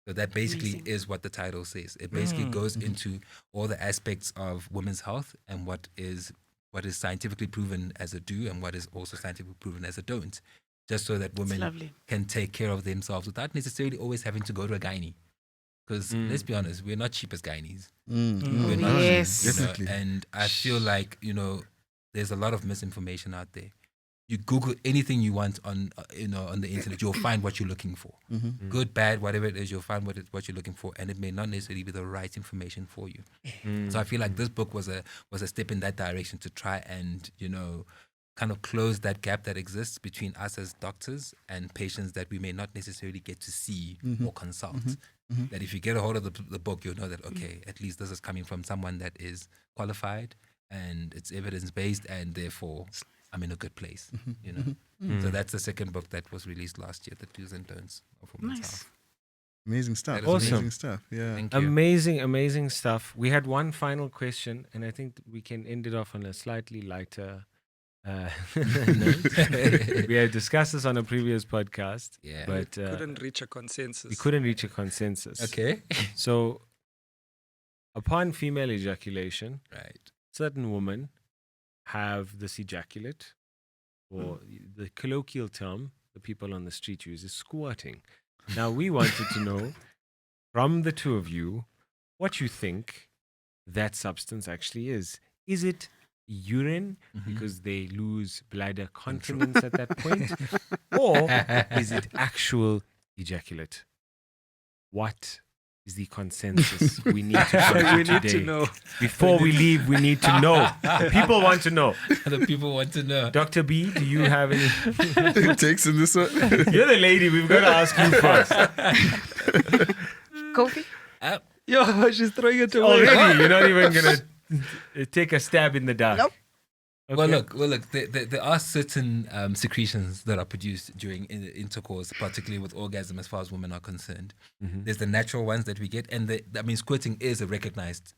So that basically is what the title says. It basically goes into all the aspects of women's health and what is scientifically proven as a do and what is also scientifically proven as a don't, just so that women can take care of themselves without necessarily always having to go to a gynae. Because let's be honest, we're not cheap as gynaes. We're not cheap, definitely. And I feel like, there's a lot of misinformation out there. You Google anything you want on the internet, you'll find what you're looking for. Good, bad, whatever it is, you'll find what you're looking for, and it may not necessarily be the right information for you. So I feel like this book was a step in that direction to try and kind of close that gap that exists between us as doctors and patients that we may not necessarily get to see or consult. That if you get a hold of the book, you'll know that, okay, at least this is coming from someone that is qualified and it's evidence-based, and therefore I'm in a good place, So that's the second book that was released last year, The Do's and Don'ts of Women's Health. Amazing stuff. Awesome. Amazing stuff. Yeah. Thank you. Amazing stuff. We had one final question, and I think we can end it off on a slightly lighter note. We had discussed this on a previous podcast, but couldn't reach a consensus. We couldn't reach a consensus. Okay. So, upon female ejaculation, Right. certain women have this ejaculate, or the colloquial term the people on the street use is squirting. Now, we wanted to know, from the two of you what you think that substance actually is. Is it urine because they lose bladder continence at that point? Or is it actual ejaculate? What is the consensus we need to come to We need today? to know. Before we leave, we need to know. The people want to know. The people want to know. Dr. B, do you have any? It takes in this one. You're the lady. We've got to ask you first. Kofi? Yo, she's throwing it away. Already, you're not even going to take a stab in the dark. Nope. Okay. Well, look. There are certain secretions that are produced during intercourse, particularly with orgasm, as far as women are concerned. There's the natural ones that we get, and squirting is a recognized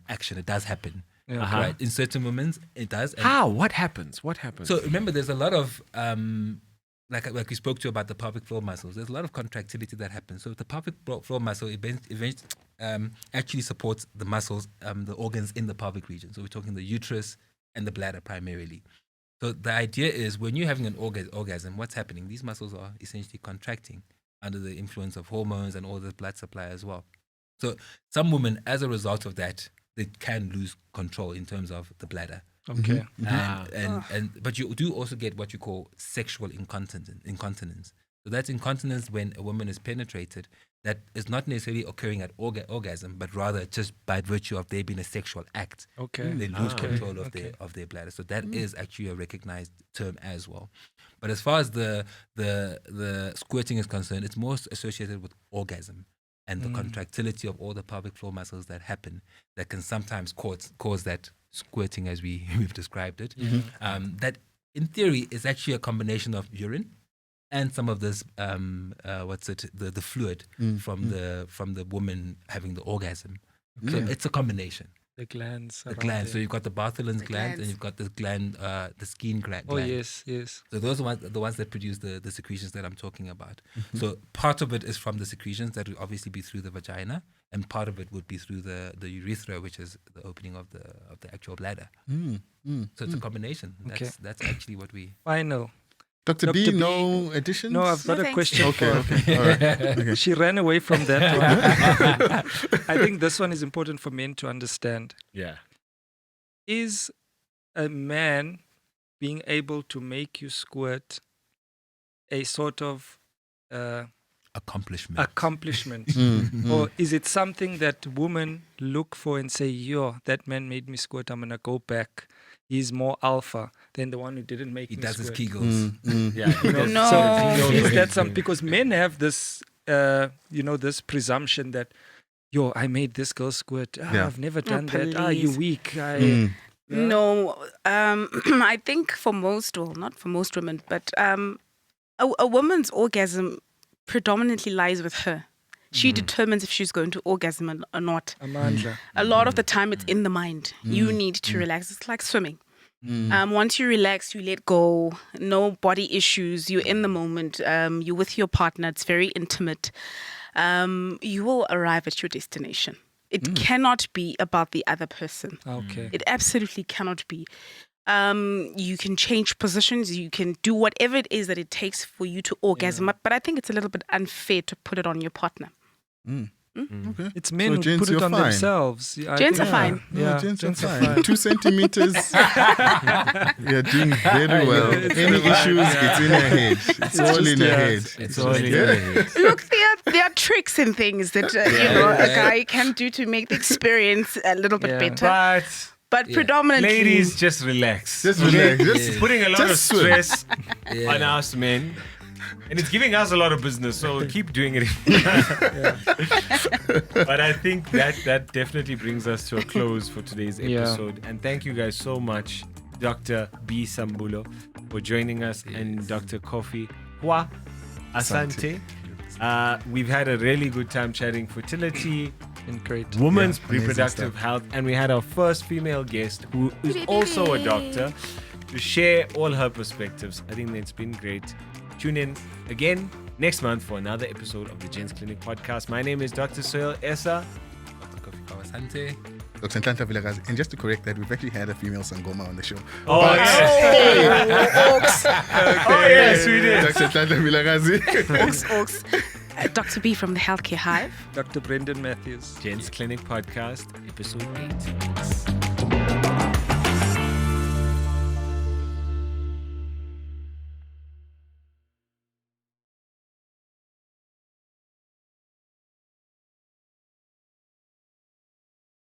action. It does happen, right? In certain women, it does. And how? What happens? So remember, there's a lot of like we spoke to about the pelvic floor muscles. There's a lot of contractility that happens. So the pelvic floor muscle eventually actually supports the muscles, the organs in the pelvic region. So we're talking the uterus and the bladder primarily. So the idea is when you're having an orgasm, what's happening? These muscles are essentially contracting under the influence of hormones and all the blood supply as well. So some women, as a result of that, they can lose control in terms of the bladder. Okay. But you do also get what you call sexual incontinence. So that's incontinence when a woman is penetrated that is not necessarily occurring at orgasm, but rather just by virtue of there being a sexual act. Okay. They lose control of their bladder. So that is actually a recognized term as well. But as far as the squirting is concerned, it's more associated with orgasm and the contractility of all the pelvic floor muscles that happen that can sometimes cause that squirting as we've described it. That in theory is actually a combination of urine and some of this the fluid from the woman having the orgasm. So it's a combination. The glands. The glands. So you've got the Bartholin's glands and you've got the gland, the skin gland. Oh yes. So those are the ones that produce the secretions that I'm talking about. So part of it is from the secretions that would obviously be through the vagina, and part of it would be through the urethra, which is the opening of the actual bladder. So it's a combination. That's actually what we. Final. Dr. B, no additions? No, I've got a question Okay. All right. Okay. She ran away from that one. I think this one is important for men to understand. Yeah. Is a man being able to make you squirt a sort of accomplishment? Or is it something that women look for and say, yo, that man made me squirt, I'm going to go back. He's more alpha than the one who didn't make me squirt. He does his Kegels. Yeah. No. So is that some, because men have this, this presumption that, yo, I made this girl squirt. I've never done that. You weak. No, I think for most, well, not for most women, but a woman's orgasm predominantly lies with her. She determines if she's going to orgasm or not. Amandla. A lot of the time it's in the mind. You need to relax. It's like swimming. Once you relax, you let go. No body issues. You're in the moment. You're with your partner. It's very intimate. You will arrive at your destination. It cannot be about the other person. Okay. It absolutely cannot be. You can change positions. You can do whatever it is that it takes for you to orgasm. But I think it's a little bit unfair to put it on your partner. Okay. It's men who gents, put it you're on fine. themselves. Gents are fine. No, gents are fine. 2 centimeters. You're doing very well. Any issues, it's in your head. It's all in your head. It's all in your head. Look, there are tricks and things that a guy can do to make the experience a little bit better. But predominantly, ladies, just relax. Just relax. Just putting a lot of just swim. stress on us men. And it's giving us a lot of business, so keep doing it. But I think that definitely brings us to a close for today's episode. And thank you guys so much, Dr. B Sumbulo, for joining us, and Dr. Kofi Kwa-Asante. We've had a really good time chatting fertility, great. women's reproductive health, and we had our first female guest who is also a doctor to share all her perspectives. I think it's been great. Tune in again next month for another episode of the Gents Clinic podcast. My name is Dr. Soil Essa. Dr. Kofi Kwa-Asante. Dr. Ntanta Vilakazi. And just to correct that, we've actually had a female Sangoma on the show. Oh, yes. Oaks. Oh, yes, we did. Dr. Ntanta Vilakazi. Oaks. Dr. B from the Healthcare Hive. Dr. Brendan Matthews. Gents Clinic Podcast, episode 8.